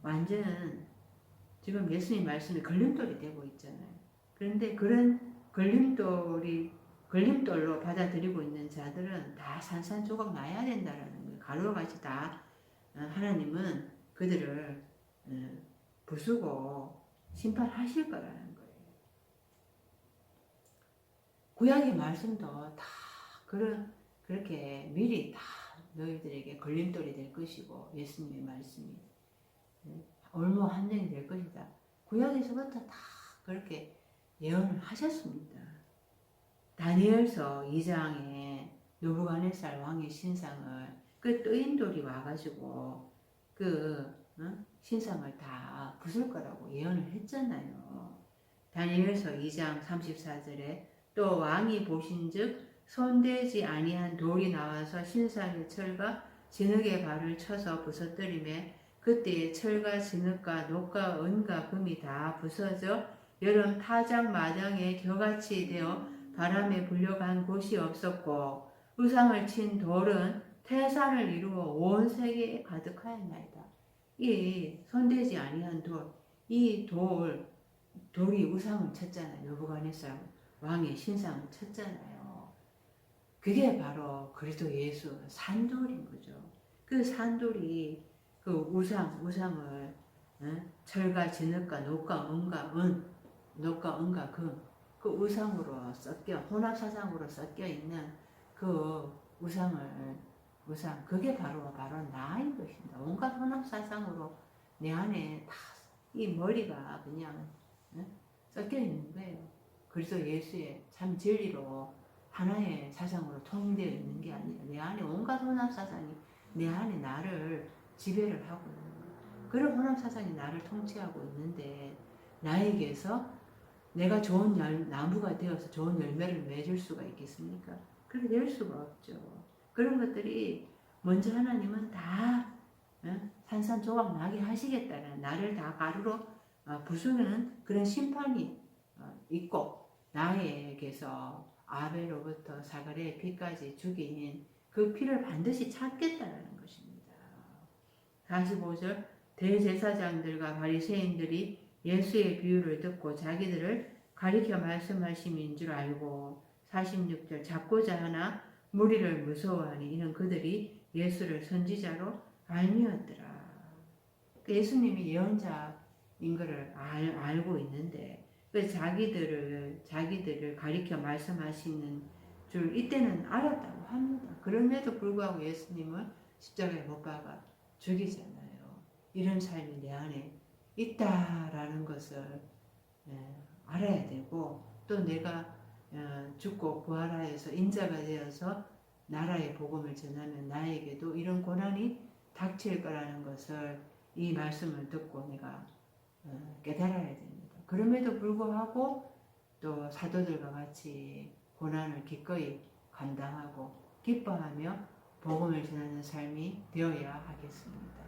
Speaker 1: 완전 지금 예수님 말씀이 걸림돌이 되고 있잖아요. 그런데 그런 걸림돌로 받아들이고 있는 자들은 다 산산조각 나야 된다라는 거예요. 가루와 같이 다 하나님은 그들을 부수고 심판하실 거라는 거예요. 구약의 말씀도 다 그렇게 미리 다 너희들에게 걸림돌이 될 것이고 예수님의 말씀이 올무 한정이 될 것이다. 구약에서부터 다 그렇게 예언을 하셨습니다. 다니엘서 2장에 느부갓네살 왕의 신상을 그 뜨인 돌이 와가지고 그 신상을 다 부술 거라고 예언을 했잖아요. 다니엘서 2장 34절에 또 왕이 보신즉 손대지 아니한 돌이 나와서 신상의 철과 진흙의 발을 쳐서 부서뜨리매 그때에 철과 진흙과 녹과 은과 금이 다 부서져 여름 타작 마당에 겨같이 되어 바람에 불려간 곳이 없었고 우상을 친 돌은 태산을 이루어 온 세계에 가득하였나이다. 이 손대지 아니한 돌, 이 돌이 우상을 쳤잖아요. 느부갓네살 왕의 신상을 쳤잖아요. 그게 바로 그리스도 예수 산돌인 거죠. 그 산돌이 그 우상을 철과 진흙과 녹과 은과 녹과 은과 그 우상으로 혼합 사상으로 섞여 있는 그 우상 그게 바로 나인 것입니다. 온갖 혼합 사상으로 내 안에 다 이 머리가 그냥 섞여 있는 거예요. 그래서 예수의 참 진리로 하나의 사상으로 통일되어 있는 게 아니라 내 안에 온갖 혼합 사상이 내 안에 나를 지배를 하고 있는 거예요. 그런 혼합 사상이 나를 통치하고 있는데 나에게서 내가 좋은 나무가 되어서 좋은 열매를 맺을 수가 있겠습니까? 그렇게 될 수가 없죠. 그런 것들이 먼저 하나님은 다 산산조각 나게 하시겠다는 나를 다 가루로 부수는 그런 심판이 있고 나에게서 아벨로부터 사가랴의 피까지 죽인 그 피를 반드시 찾겠다는 것입니다. 45절 대제사장들과 바리새인들이 예수의 비유를 듣고 자기들을 가리켜 말씀하심인 줄 알고 46절 잡고자 하나 무리를 무서워하니 이는 그들이 예수를 선지자로 알미었더라. 예수님이 예언자인 것을 알고 있는데 자기들을 가리켜 말씀하시는 줄 이때는 알았다고 합니다. 그럼에도 불구하고 예수님을 십자가에 못 박아 죽이잖아요. 이런 삶이 내 안에 있다라는 것을 알아야 되고 또 내가 죽고 부활하여서 인자가 되어서 나라의 복음을 전하면 나에게도 이런 고난이 닥칠 거라는 것을 이 말씀을 듣고 내가 깨달아야 됩니다. 그럼에도 불구하고 또 사도들과 같이 고난을 기꺼이 감당하고 기뻐하며 복음을 전하는 삶이 되어야 하겠습니다.